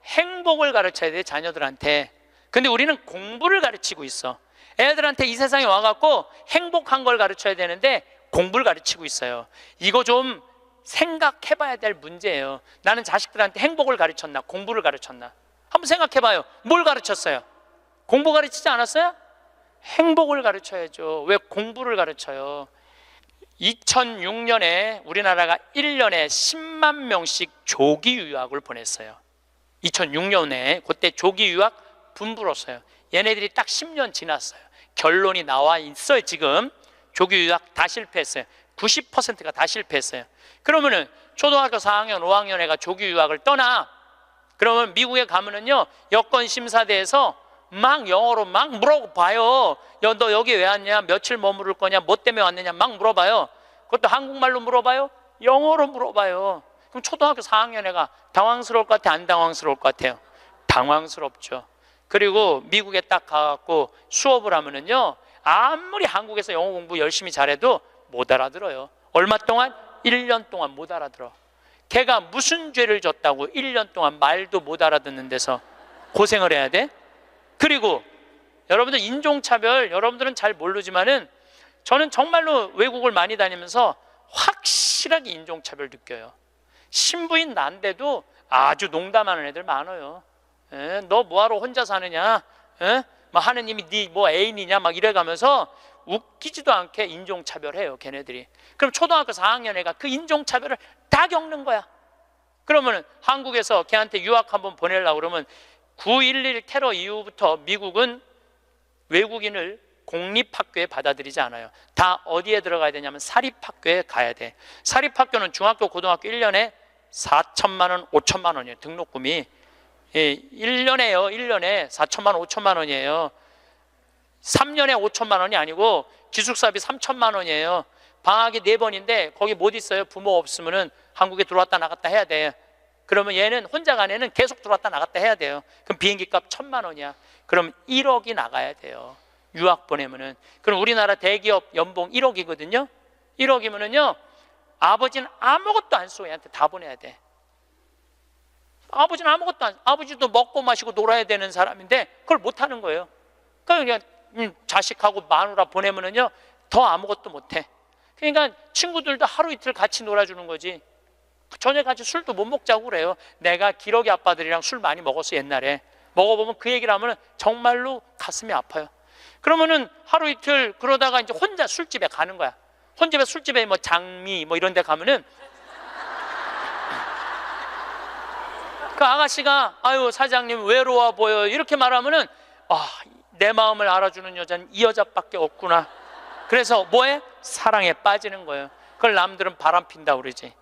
행복을 가르쳐야 돼. 자녀들한테. 근데 우리는 공부를 가르치고 있어. 애들한테 이 세상에 와갖고 행복한 걸 가르쳐야 되는데 공부를 가르치고 있어요. 이거 좀 생각해봐야 될 문제예요. 나는 자식들한테 행복을 가르쳤나 공부를 가르쳤나? 한번 생각해봐요. 뭘 가르쳤어요? 공부 가르치지 않았어요? 행복을 가르쳐야죠. 왜 공부를 가르쳐요? 2006년에 우리나라가 1년에 10만 명씩 조기 유학을 보냈어요. 2006년에 그때 조기 유학 분부로서요. 얘네들이 딱 10년 지났어요. 결론이 나와 있어요. 지금 조기 유학 다 실패했어요. 90%가 다 실패했어요. 그러면은 초등학교 4학년, 5학년 애가 조기 유학을 떠나. 그러면 미국에 가면은요 여권 심사대에서 막 영어로 막 물어봐요. 너 여기 왜 왔냐? 며칠 머무를 거냐? 뭐 때문에 왔느냐? 막 물어봐요. 그것도 한국말로 물어봐요? 영어로 물어봐요. 그럼 초등학교 4학년 애가 당황스러울 것 같아? 안 당황스러울 것 같아요? 당황스럽죠. 그리고 미국에 딱 가갖고 수업을 하면은요 아무리 한국에서 영어 공부 열심히 잘해도 못 알아들어요. 얼마 동안? 1년 동안 못 알아들어. 걔가 무슨 죄를 졌다고 1년 동안 말도 못 알아듣는 데서 고생을 해야 돼? 그리고 여러분들 인종차별 여러분들은 잘 모르지만은 저는 정말로 외국을 많이 다니면서 확실하게 인종차별 느껴요. 신부인 난데도 아주 농담하는 애들 많아요. 너 뭐하러 혼자 사느냐? 막 하느님이 네 뭐 애인이냐? 막 이래가면서 웃기지도 않게 인종차별해요. 걔네들이. 그럼 초등학교 4학년 애가 그 인종차별을 다 겪는 거야. 그러면 한국에서 걔한테 유학 한번 보내려고 그러면 9.11 테러 이후부터 미국은 외국인을 공립학교에 받아들이지 않아요. 다 어디에 들어가야 되냐면 사립학교에 가야 돼. 사립학교는 중학교, 고등학교 1년에 4천만 원, 5천만 원이에요. 등록금이. 1년에요. 1년에 4천만 원, 5천만 원이에요. 3년에 5천만 원이 아니고 기숙사비 3천만 원이에요. 방학이 4번인데 거기 못 있어요. 부모 없으면은 한국에 들어왔다 나갔다 해야 돼. 그러면 얘는 혼자 간 애는 계속 들어왔다 나갔다 해야 돼요. 그럼 비행기 값 1,000만 원이야. 그럼 1억이 나가야 돼요. 유학 보내면은. 그럼 우리나라 대기업 연봉 1억이거든요. 1억이면은요 아버지는 아무것도 안 쓰고 얘한테 다 보내야 돼. 아버지는 아무것도 안, 아버지도 먹고 마시고 놀아야 되는 사람인데 그걸 못 하는 거예요. 그러니까 그냥 자식하고 마누라 보내면은요 더 아무것도 못 해. 그러니까 친구들도 하루 이틀 같이 놀아주는 거지. 저녁 같이 술도 못 먹자고 그래요. 내가 기러기 아빠들이랑 술 많이 먹었어. 옛날에 먹어보면 그 얘기를 하면 정말로 가슴이 아파요. 그러면은 하루 이틀 그러다가 이제 혼자 술집에 가는 거야. 혼자 술집에 뭐 장미 뭐 이런 데 가면은 그 아가씨가 아유 사장님 외로워 보여 이렇게 말하면은 내 마음을 알아주는 여자는 이 여자밖에 없구나. 그래서 뭐해? 사랑에 빠지는 거예요. 그걸 남들은 바람 핀다고 그러지.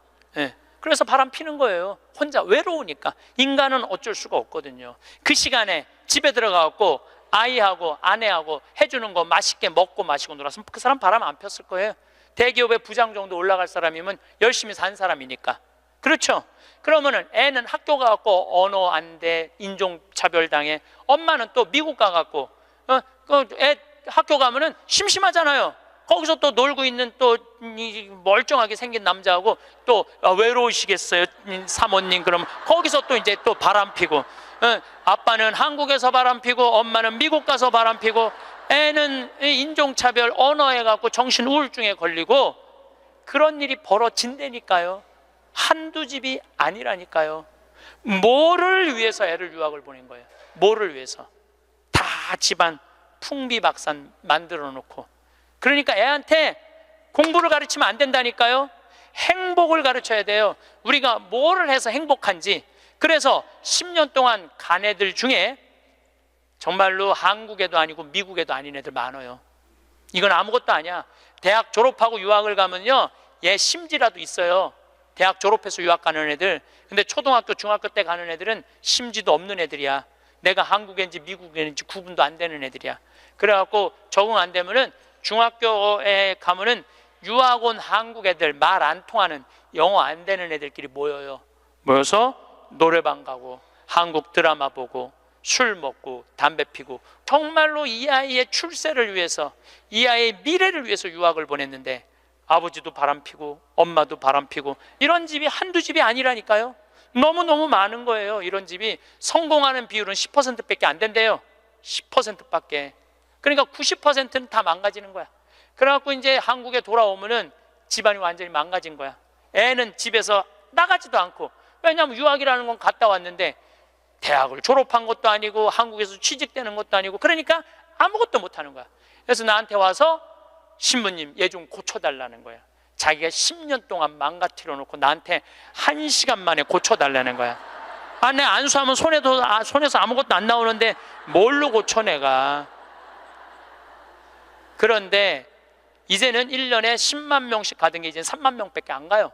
그래서 바람 피는 거예요. 혼자 외로우니까. 인간은 어쩔 수가 없거든요. 그 시간에 집에 들어가고 아이하고 아내하고 해주는 거 맛있게 먹고 마시고 놀았으면 그 사람 바람 안 폈을 거예요. 대기업의 부장 정도 올라갈 사람이면 열심히 산 사람이니까. 그렇죠? 그러면은 애는 학교 가갖고 언어 안 돼, 인종차별 당해. 엄마는 또 미국 가갖고 애 학교 가면은 심심하잖아요. 거기서 또 놀고 있는 또 멀쩡하게 생긴 남자하고 또 외로우시겠어요 사모님. 그러면 거기서 또 이제 또 바람 피고 아빠는 한국에서 바람 피고 엄마는 미국 가서 바람 피고 애는 인종차별 언어에 갖고 정신 우울증에 걸리고 그런 일이 벌어진다니까요. 한두 집이 아니라니까요. 뭐를 위해서 애를 유학을 보낸 거예요? 뭐를 위해서? 다 집안 풍비박산 만들어 놓고. 그러니까 애한테 공부를 가르치면 안 된다니까요. 행복을 가르쳐야 돼요. 우리가 뭐를 해서 행복한지. 그래서 10년 동안 간 애들 중에 정말로 한국에도 아니고 미국에도 아닌 애들 많아요. 이건 아무것도 아니야. 대학 졸업하고 유학을 가면요, 얘 심지라도 있어요. 대학 졸업해서 유학 가는 애들. 근데 초등학교 중학교 때 가는 애들은 심지도 없는 애들이야. 내가 한국인지 미국인지 구분도 안 되는 애들이야. 그래갖고 적응 안 되면은 중학교에 가면은 유학 온 한국 애들, 말 안 통하는, 영어 안 되는 애들끼리 모여요. 모여서 노래방 가고 한국 드라마 보고 술 먹고 담배 피고, 정말로 이 아이의 출세를 위해서, 이 아이의 미래를 위해서 유학을 보냈는데 아버지도 바람피고 엄마도 바람피고, 이런 집이 한두 집이 아니라니까요. 너무너무 많은 거예요. 이런 집이 성공하는 비율은 10%밖에 안 된대요. 10%밖에. 그러니까 90%는 다 망가지는 거야. 그래갖고 이제 한국에 돌아오면은 집안이 완전히 망가진 거야. 애는 집에서 나가지도 않고, 왜냐하면 유학이라는 건 갔다 왔는데 대학을 졸업한 것도 아니고 한국에서 취직되는 것도 아니고, 그러니까 아무것도 못하는 거야. 그래서 나한테 와서 신부님, 얘 좀 고쳐달라는 거야. 자기가 10년 동안 망가뜨려 놓고 나한테 1시간 만에 고쳐달라는 거야. 내 안수하면 손에서 아무것도 안 나오는데 뭘로 고쳐 내가. 그런데 이제는 1년에 10만 명씩 가던 게 이제 3만 명밖에 안 가요.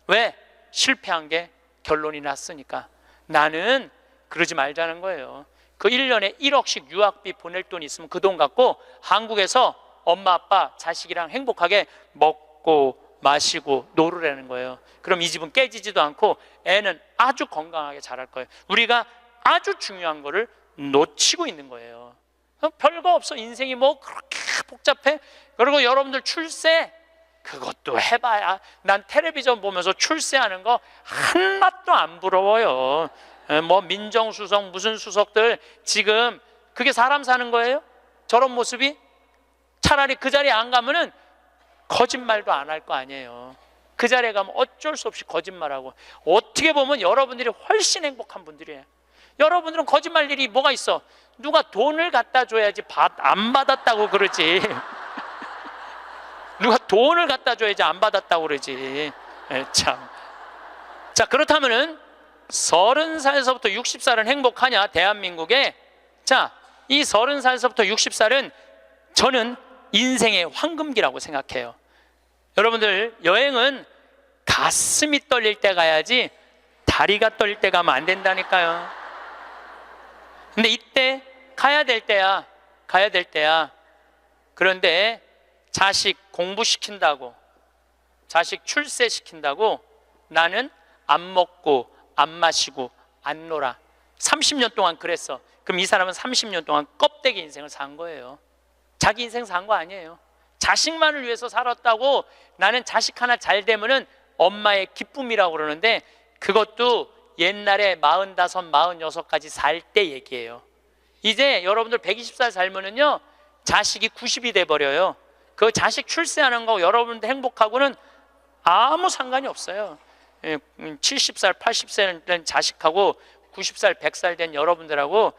왜? 실패한 게 결론이 났으니까. 나는 그러지 말자는 거예요. 그 1년에 1억씩 유학비 보낼 돈이 있으면 그 돈 갖고 한국에서 엄마 아빠 자식이랑 행복하게 먹고 마시고 놀으라는 거예요. 그럼 이 집은 깨지지도 않고 애는 아주 건강하게 자랄 거예요. 우리가 아주 중요한 거를 놓치고 있는 거예요. 별거 없어. 인생이 뭐 그렇게 복잡해? 그리고 여러분들 출세, 그것도 해봐야. 난 텔레비전 보면서 출세하는 거 한낱도 안 부러워요. 뭐 민정수석 무슨 수석들, 지금 그게 사람 사는 거예요? 저런 모습이? 차라리 그 자리에 안 가면은 거짓말도 안 할 거 아니에요. 그 자리에 가면 어쩔 수 없이 거짓말하고. 어떻게 보면 여러분들이 훨씬 행복한 분들이에요. 여러분들은 거짓말 일이 뭐가 있어? 누가 돈을 갖다 줘야지 안 받았다고 그러지. 누가 돈을 갖다 줘야지 안 받았다고 그러지. 참. 자, 그렇다면은 30살에서부터 60살은 행복하냐, 대한민국에? 자, 이 30살에서부터 60살은 저는 인생의 황금기라고 생각해요. 여러분들, 여행은 가슴이 떨릴 때 가야지 다리가 떨릴 때 가면 안 된다니까요. 근데 이때 가야 될 때야. 가야 될 때야. 그런데 자식 공부시킨다고, 자식 출세시킨다고 나는 안 먹고 안 마시고 안 놀아. 30년 동안 그랬어. 그럼 이 사람은 30년 동안 껍데기 인생을 산 거예요. 자기 인생 산 거 아니에요. 자식만을 위해서 살았다고. 나는 자식 하나 잘 되면은 엄마의 기쁨이라고 그러는데, 그것도 옛날에 45, 46까지 살 때 얘기예요. 이제 여러분들 120살 살면은요, 자식이 90이 돼버려요. 그 자식 출세하는 거 여러분들 행복하고는 아무 상관이 없어요. 70살, 80살 된 자식하고 90살, 100살 된 여러분들하고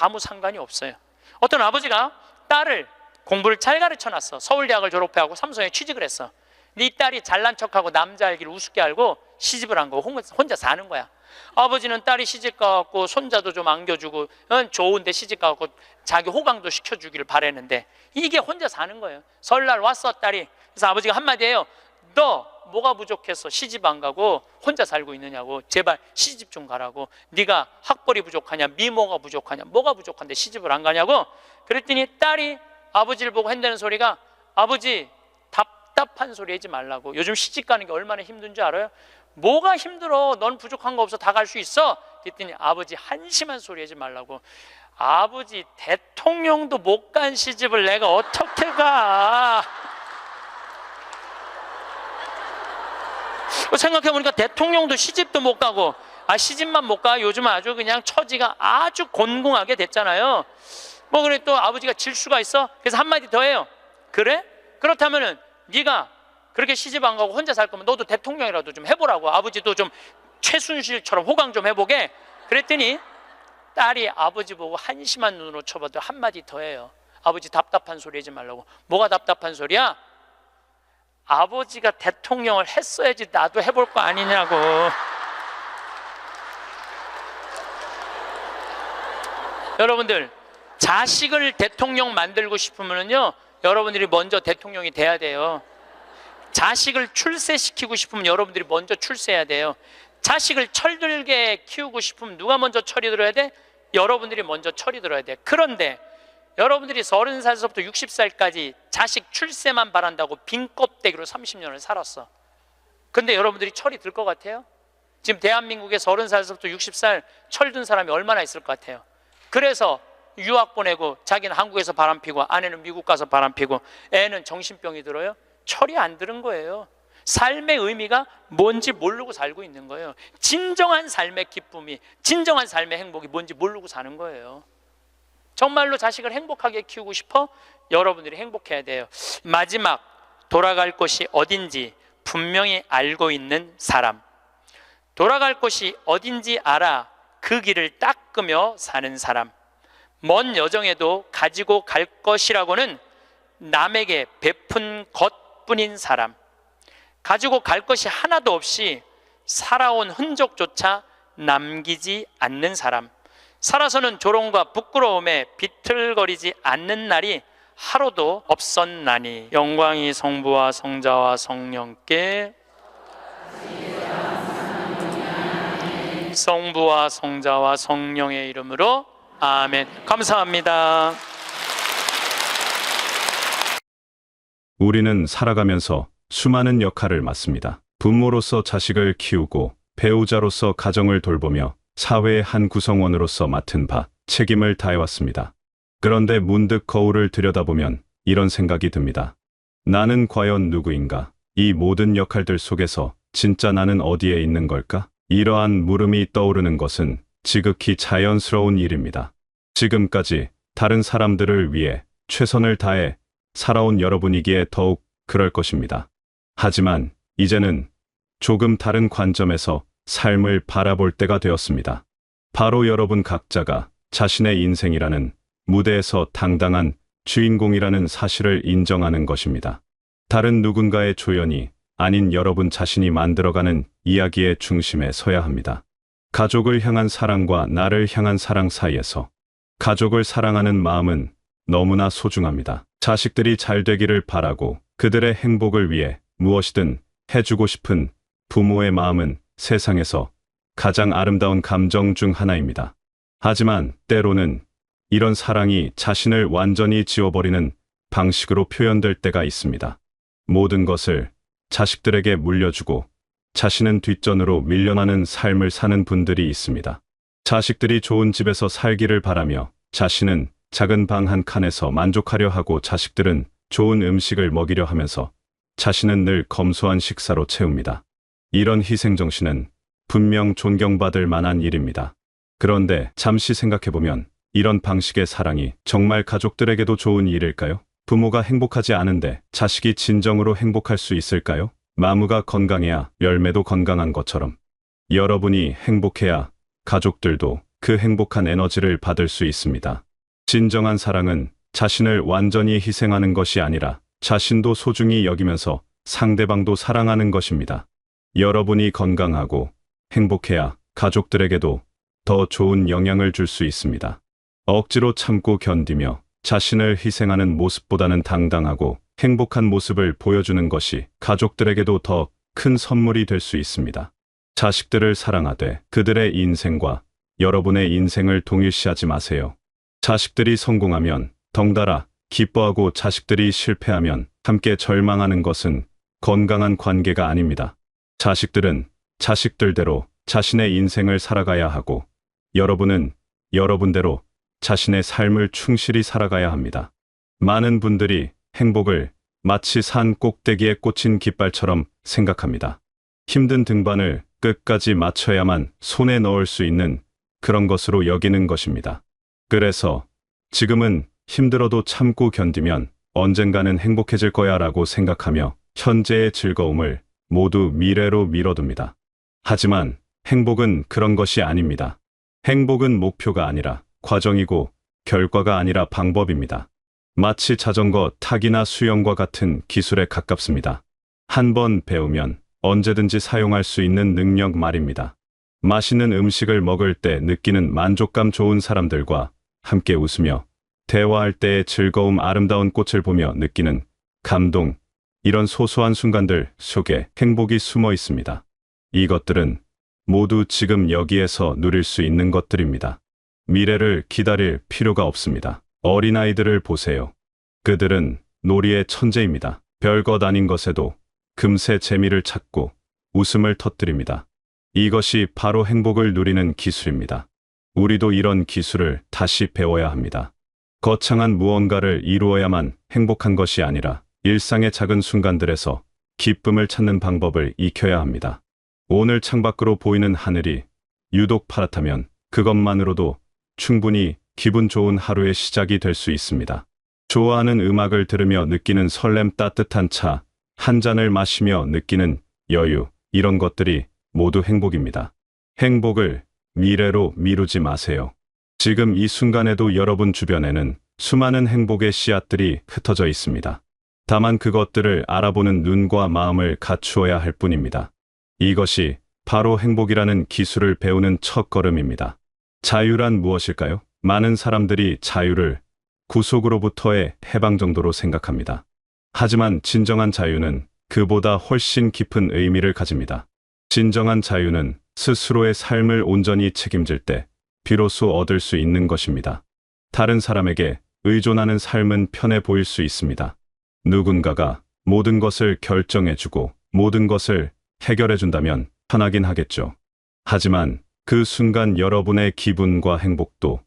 아무 상관이 없어요. 어떤 아버지가 딸을 공부를 잘 가르쳐놨어. 서울대학을 졸업해하고 삼성에 취직을 했어. 네 딸이 잘난 척하고 남자 알기를 우습게 알고 시집을 한 거고 혼자 사는 거야. 아버지는 딸이 시집 가갖고 손자도 좀 안겨주고 좋은데 시집 가갖고 자기 호강도 시켜주기를 바랬는데 이게 혼자 사는 거예요. 설날 왔어 딸이. 그래서 아버지가 한마디 해요. 너 뭐가 부족해서 시집 안 가고 혼자 살고 있느냐고. 제발 시집 좀 가라고. 네가 학벌이 부족하냐, 미모가 부족하냐, 뭐가 부족한데 시집을 안 가냐고. 그랬더니 딸이 아버지를 보고 한다는 소리가, 아버지 답답한 소리 하지 말라고. 요즘 시집 가는 게 얼마나 힘든 줄 알아요? 뭐가 힘들어? 넌 부족한 거 없어. 다 갈 수 있어. 그랬더니 아버지 한심한 소리 하지 말라고. 아버지 대통령도 못 간 시집을 내가 어떻게 가? 생각해보니까 대통령도 시집도 못 가고, 시집만 못 가. 요즘 아주 그냥 처지가 아주 곤궁하게 됐잖아요. 뭐 그래 또 아버지가 질수가 있어? 그래서 한마디 더 해요. 그래? 그렇다면은 네가 그렇게 시집 안 가고 혼자 살 거면 너도 대통령이라도 좀 해보라고. 아버지도 좀 최순실처럼 호강 좀 해보게. 그랬더니 딸이 아버지 보고 한심한 눈으로 쳐봐도 한마디 더 해요. 아버지 답답한 소리 하지 말라고. 뭐가 답답한 소리야? 아버지가 대통령을 했어야지 나도 해볼 거 아니냐고. 여러분들, 자식을 대통령 만들고 싶으면요, 여러분들이 먼저 대통령이 돼야 돼요. 자식을 출세시키고 싶으면 여러분들이 먼저 출세해야 돼요. 자식을 철들게 키우고 싶으면 누가 먼저 철이 들어야 돼? 여러분들이 먼저 철이 들어야 돼. 그런데 여러분들이 30살에서부터 60살까지 자식 출세만 바란다고 빈 껍데기로 30년을 살았어. 근데 여러분들이 철이 들 것 같아요? 지금 대한민국에 30살에서부터 60살 철든 사람이 얼마나 있을 것 같아요? 그래서 유학 보내고 자기는 한국에서 바람피고 아내는 미국 가서 바람피고 애는 정신병이 들어요? 철이 안 들은 거예요. 삶의 의미가 뭔지 모르고 살고 있는 거예요. 진정한 삶의 기쁨이, 진정한 삶의 행복이 뭔지 모르고 사는 거예요. 정말로 자식을 행복하게 키우고 싶어? 여러분들이 행복해야 돼요. 마지막, 돌아갈 곳이 어딘지 분명히 알고 있는 사람. 돌아갈 곳이 어딘지 알아 그 길을 닦으며 사는 사람. 먼 여정에도 가지고 갈 것이라고는 남에게 베푼 것뿐인 사람. 가지고 갈 것이 하나도 없이 살아온 흔적조차 남기지 않는 사람. 살아서는 조롱과 부끄러움에 비틀거리지 않는 날이 하루도 없었나니. 영광이 성부와 성자와 성령께, 성부와 성자와 성령의 이름으로 아멘. 감사합니다. 우리는 살아가면서 수많은 역할을 맡습니다. 부모로서 자식을 키우고, 배우자로서 가정을 돌보며 사회의 한 구성원으로서 맡은 바 책임을 다해왔습니다. 그런데 문득 거울을 들여다보면 이런 생각이 듭니다. 나는 과연 누구인가? 이 모든 역할들 속에서 진짜 나는 어디에 있는 걸까? 이러한 물음이 떠오르는 것은 지극히 자연스러운 일입니다. 지금까지 다른 사람들을 위해 최선을 다해 살아온 여러분이기에 더욱 그럴 것입니다. 하지만 이제는 조금 다른 관점에서 삶을 바라볼 때가 되었습니다. 바로 여러분 각자가 자신의 인생이라는 무대에서 당당한 주인공이라는 사실을 인정하는 것입니다. 다른 누군가의 조연이 아닌 여러분 자신이 만들어가는 이야기의 중심에 서야 합니다. 가족을 향한 사랑과 나를 향한 사랑 사이에서 가족을 사랑하는 마음은 너무나 소중합니다. 자식들이 잘 되기를 바라고 그들의 행복을 위해 무엇이든 해주고 싶은 부모의 마음은 세상에서 가장 아름다운 감정 중 하나입니다. 하지만 때로는 이런 사랑이 자신을 완전히 지워버리는 방식으로 표현될 때가 있습니다. 모든 것을 자식들에게 물려주고 자신은 뒷전으로 밀려나는 삶을 사는 분들이 있습니다. 자식들이 좋은 집에서 살기를 바라며 자신은 작은 방 한 칸에서 만족하려 하고 자식들은 좋은 음식을 먹이려 하면서 자신은 늘 검소한 식사로 채웁니다. 이런 희생정신은 분명 존경받을 만한 일입니다. 그런데 잠시 생각해보면 이런 방식의 사랑이 정말 가족들에게도 좋은 일일까요? 부모가 행복하지 않은데 자식이 진정으로 행복할 수 있을까요? 나무가 건강해야 열매도 건강한 것처럼 여러분이 행복해야 가족들도 그 행복한 에너지를 받을 수 있습니다. 진정한 사랑은 자신을 완전히 희생하는 것이 아니라 자신도 소중히 여기면서 상대방도 사랑하는 것입니다. 여러분이 건강하고 행복해야 가족들에게도 더 좋은 영향을 줄 수 있습니다. 억지로 참고 견디며 자신을 희생하는 모습보다는 당당하고 행복한 모습을 보여주는 것이 가족들에게도 더 큰 선물이 될 수 있습니다. 자식들을 사랑하되 그들의 인생과 여러분의 인생을 동일시하지 마세요. 자식들이 성공하면 덩달아 기뻐하고 자식들이 실패하면 함께 절망하는 것은 건강한 관계가 아닙니다. 자식들은 자식들대로 자신의 인생을 살아가야 하고 여러분은 여러분대로 자신의 삶을 충실히 살아가야 합니다. 많은 분들이 행복을 마치 산 꼭대기에 꽂힌 깃발처럼 생각합니다. 힘든 등반을 끝까지 맞춰야만 손에 넣을 수 있는 그런 것으로 여기는 것입니다. 그래서 지금은 힘들어도 참고 견디면 언젠가는 행복해질 거야 라고 생각하며 현재의 즐거움을 모두 미래로 미뤄둡니다. 하지만 행복은 그런 것이 아닙니다. 행복은 목표가 아니라 과정이고 결과가 아니라 방법입니다. 마치 자전거 타기나 수영과 같은 기술에 가깝습니다. 한 번 배우면 언제든지 사용할 수 있는 능력 말입니다. 맛있는 음식을 먹을 때 느끼는 만족감 좋은 사람들과 함께 웃으며 대화할 때의 즐거움, 아름다운 꽃을 보며 느끼는 감동, 이런 소소한 순간들 속에 행복이 숨어 있습니다. 이것들은 모두 지금 여기에서 누릴 수 있는 것들입니다. 미래를 기다릴 필요가 없습니다. 어린아이들을 보세요. 그들은 놀이의 천재입니다. 별것 아닌 것에도 금세 재미를 찾고 웃음을 터뜨립니다. 이것이 바로 행복을 누리는 기술입니다. 우리도 이런 기술을 다시 배워야 합니다. 거창한 무언가를 이루어야만 행복한 것이 아니라 일상의 작은 순간들에서 기쁨을 찾는 방법을 익혀야 합니다. 오늘 창밖으로 보이는 하늘이 유독 파랗다면 그것만으로도 충분히 기분 좋은 하루의 시작이 될 수 있습니다. 좋아하는 음악을 들으며 느끼는 설렘, 따뜻한 차 한 잔을 마시며 느끼는 여유, 이런 것들이 모두 행복입니다. 행복을 미래로 미루지 마세요. 지금 이 순간에도 여러분 주변에는 수많은 행복의 씨앗들이 흩어져 있습니다. 다만 그것들을 알아보는 눈과 마음을 갖추어야 할 뿐입니다. 이것이 바로 행복이라는 기술을 배우는 첫걸음입니다. 자유란 무엇일까요? 많은 사람들이 자유를 구속으로부터의 해방 정도로 생각합니다. 하지만 진정한 자유는 그보다 훨씬 깊은 의미를 가집니다. 진정한 자유는 스스로의 삶을 온전히 책임질 때 비로소 얻을 수 있는 것입니다. 다른 사람에게 의존하는 삶은 편해 보일 수 있습니다. 누군가가 모든 것을 결정해주고 모든 것을 해결해준다면 편하긴 하겠죠. 하지만 그 순간 여러분의 기분과 행복도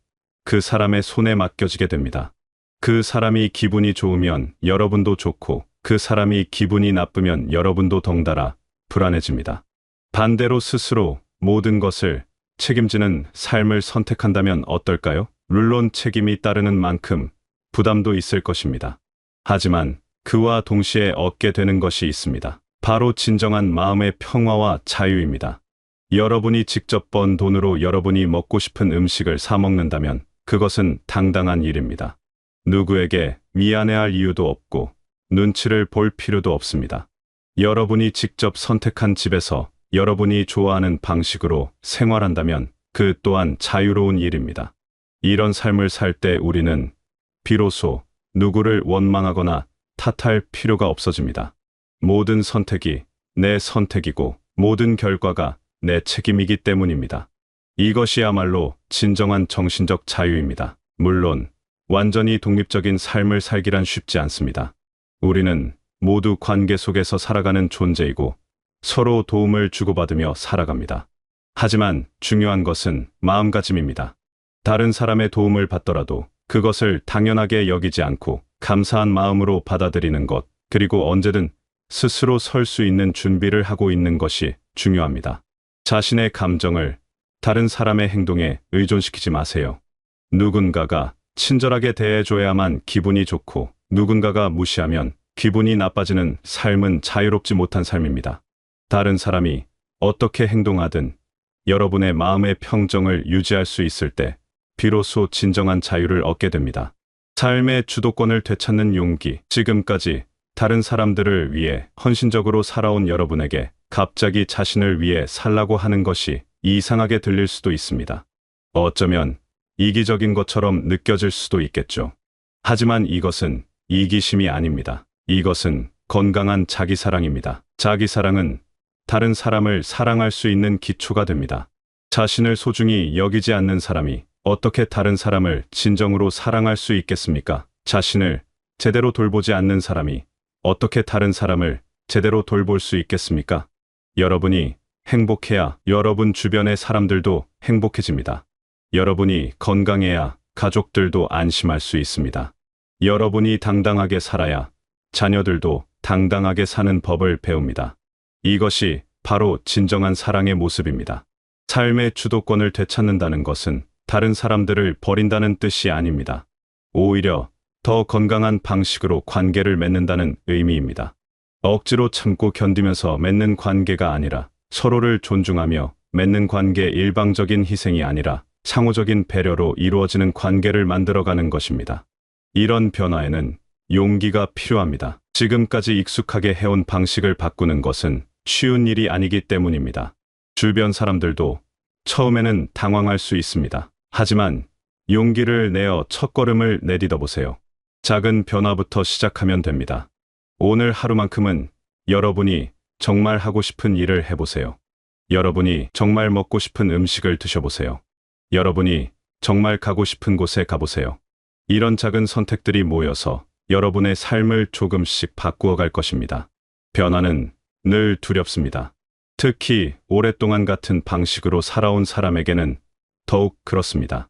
그 사람의 손에 맡겨지게 됩니다. 그 사람이 기분이 좋으면 여러분도 좋고 그 사람이 기분이 나쁘면 여러분도 덩달아 불안해집니다. 반대로 스스로 모든 것을 책임지는 삶을 선택한다면 어떨까요? 물론 책임이 따르는 만큼 부담도 있을 것입니다. 하지만 그와 동시에 얻게 되는 것이 있습니다. 바로 진정한 마음의 평화와 자유입니다. 여러분이 직접 번 돈으로 여러분이 먹고 싶은 음식을 사 먹는다면 그것은 당당한 일입니다. 누구에게 미안해할 이유도 없고 눈치를 볼 필요도 없습니다. 여러분이 직접 선택한 집에서 여러분이 좋아하는 방식으로 생활한다면 그 또한 자유로운 일입니다. 이런 삶을 살 때 우리는 비로소 누구를 원망하거나 탓할 필요가 없어집니다. 모든 선택이 내 선택이고 모든 결과가 내 책임이기 때문입니다. 이것이야말로 진정한 정신적 자유입니다. 물론 완전히 독립적인 삶을 살기란 쉽지 않습니다. 우리는 모두 관계 속에서 살아가는 존재이고 서로 도움을 주고받으며 살아갑니다. 하지만 중요한 것은 마음가짐입니다. 다른 사람의 도움을 받더라도 그것을 당연하게 여기지 않고 감사한 마음으로 받아들이는 것, 그리고 언제든 스스로 설 수 있는 준비를 하고 있는 것이 중요합니다. 자신의 감정을 다른 사람의 행동에 의존시키지 마세요. 누군가가 친절하게 대해줘야만 기분이 좋고 누군가가 무시하면 기분이 나빠지는 삶은 자유롭지 못한 삶입니다. 다른 사람이 어떻게 행동하든 여러분의 마음의 평정을 유지할 수 있을 때 비로소 진정한 자유를 얻게 됩니다. 삶의 주도권을 되찾는 용기. 지금까지 다른 사람들을 위해 헌신적으로 살아온 여러분에게 갑자기 자신을 위해 살라고 하는 것이 이상하게 들릴 수도 있습니다. 어쩌면 이기적인 것처럼 느껴질 수도 있겠죠. 하지만 이것은 이기심이 아닙니다. 이것은 건강한 자기사랑입니다. 자기사랑은 다른 사람을 사랑할 수 있는 기초가 됩니다. 자신을 소중히 여기지 않는 사람이 어떻게 다른 사람을 진정으로 사랑할 수 있겠습니까? 자신을 제대로 돌보지 않는 사람이 어떻게 다른 사람을 제대로 돌볼 수 있겠습니까? 여러분이 행복해야 여러분 주변의 사람들도 행복해집니다. 여러분이 건강해야 가족들도 안심할 수 있습니다. 여러분이 당당하게 살아야 자녀들도 당당하게 사는 법을 배웁니다. 이것이 바로 진정한 사랑의 모습입니다. 삶의 주도권을 되찾는다는 것은 다른 사람들을 버린다는 뜻이 아닙니다. 오히려 더 건강한 방식으로 관계를 맺는다는 의미입니다. 억지로 참고 견디면서 맺는 관계가 아니라 서로를 존중하며 맺는 관계, 일방적인 희생이 아니라 상호적인 배려로 이루어지는 관계를 만들어가는 것입니다. 이런 변화에는 용기가 필요합니다. 지금까지 익숙하게 해온 방식을 바꾸는 것은 쉬운 일이 아니기 때문입니다. 주변 사람들도 처음에는 당황할 수 있습니다. 하지만 용기를 내어 첫걸음을 내딛어 보세요. 작은 변화부터 시작하면 됩니다. 오늘 하루만큼은 여러분이 정말 하고 싶은 일을 해보세요. 여러분이 정말 먹고 싶은 음식을 드셔보세요. 여러분이 정말 가고 싶은 곳에 가보세요. 이런 작은 선택들이 모여서 여러분의 삶을 조금씩 바꾸어 갈 것입니다. 변화는 늘 두렵습니다. 특히 오랫동안 같은 방식으로 살아온 사람에게는 더욱 그렇습니다.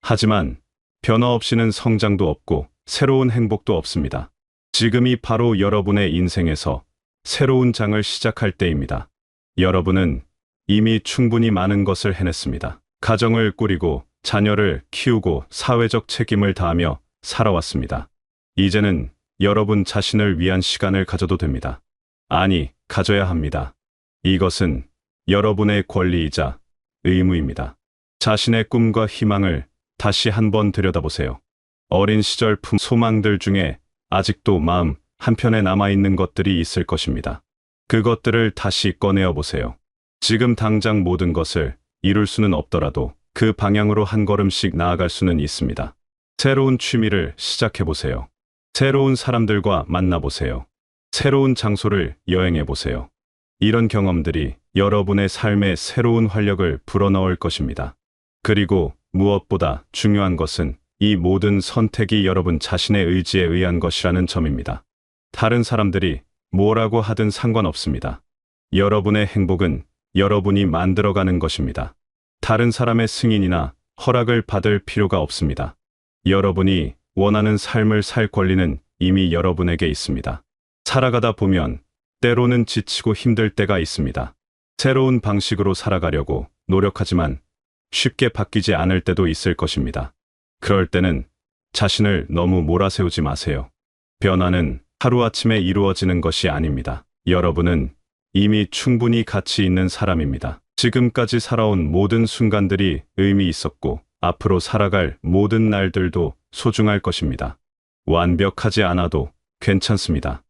하지만 변화 없이는 성장도 없고 새로운 행복도 없습니다. 지금이 바로 여러분의 인생에서 새로운 장을 시작할 때입니다. 여러분은 이미 충분히 많은 것을 해냈습니다. 가정을 꾸리고 자녀를 키우고 사회적 책임을 다하며 살아왔습니다. 이제는 여러분 자신을 위한 시간을 가져도 됩니다. 아니, 가져야 합니다. 이것은 여러분의 권리이자 의무입니다. 자신의 꿈과 희망을 다시 한번 들여다보세요. 어린 시절 품 소망들 중에 아직도 마음 한편에 남아있는 것들이 있을 것입니다. 그것들을 다시 꺼내어 보세요. 지금 당장 모든 것을 이룰 수는 없더라도 그 방향으로 한 걸음씩 나아갈 수는 있습니다. 새로운 취미를 시작해 보세요. 새로운 사람들과 만나보세요. 새로운 장소를 여행해 보세요. 이런 경험들이 여러분의 삶에 새로운 활력을 불어넣을 것입니다. 그리고 무엇보다 중요한 것은 이 모든 선택이 여러분 자신의 의지에 의한 것이라는 점입니다. 다른 사람들이 뭐라고 하든 상관없습니다. 여러분의 행복은 여러분이 만들어가는 것입니다. 다른 사람의 승인이나 허락을 받을 필요가 없습니다. 여러분이 원하는 삶을 살 권리는 이미 여러분에게 있습니다. 살아가다 보면 때로는 지치고 힘들 때가 있습니다. 새로운 방식으로 살아가려고 노력하지만 쉽게 바뀌지 않을 때도 있을 것입니다. 그럴 때는 자신을 너무 몰아세우지 마세요. 변화는 하루아침에 이루어지는 것이 아닙니다. 여러분은 이미 충분히 가치 있는 사람입니다. 지금까지 살아온 모든 순간들이 의미 있었고 앞으로 살아갈 모든 날들도 소중할 것입니다. 완벽하지 않아도 괜찮습니다.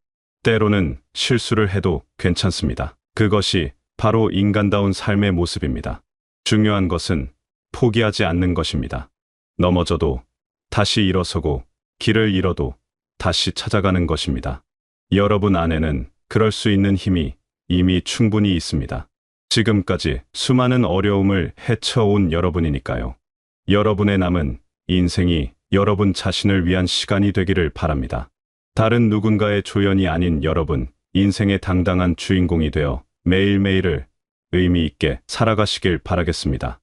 때로는 실수를 해도 괜찮습니다. 그것이 바로 인간다운 삶의 모습입니다. 중요한 것은 포기하지 않는 것입니다. 넘어져도 다시 일어서고 길을 잃어도 다시 찾아가는 것입니다. 여러분 안에는 그럴 수 있는 힘이 이미 충분히 있습니다. 지금까지 수많은 어려움을 헤쳐온 여러분이니까요. 여러분의 남은 인생이 여러분 자신을 위한 시간이 되기를 바랍니다. 다른 누군가의 조연이 아닌 여러분, 인생의 당당한 주인공이 되어 매일매일을 의미 있게 살아가시길 바라겠습니다.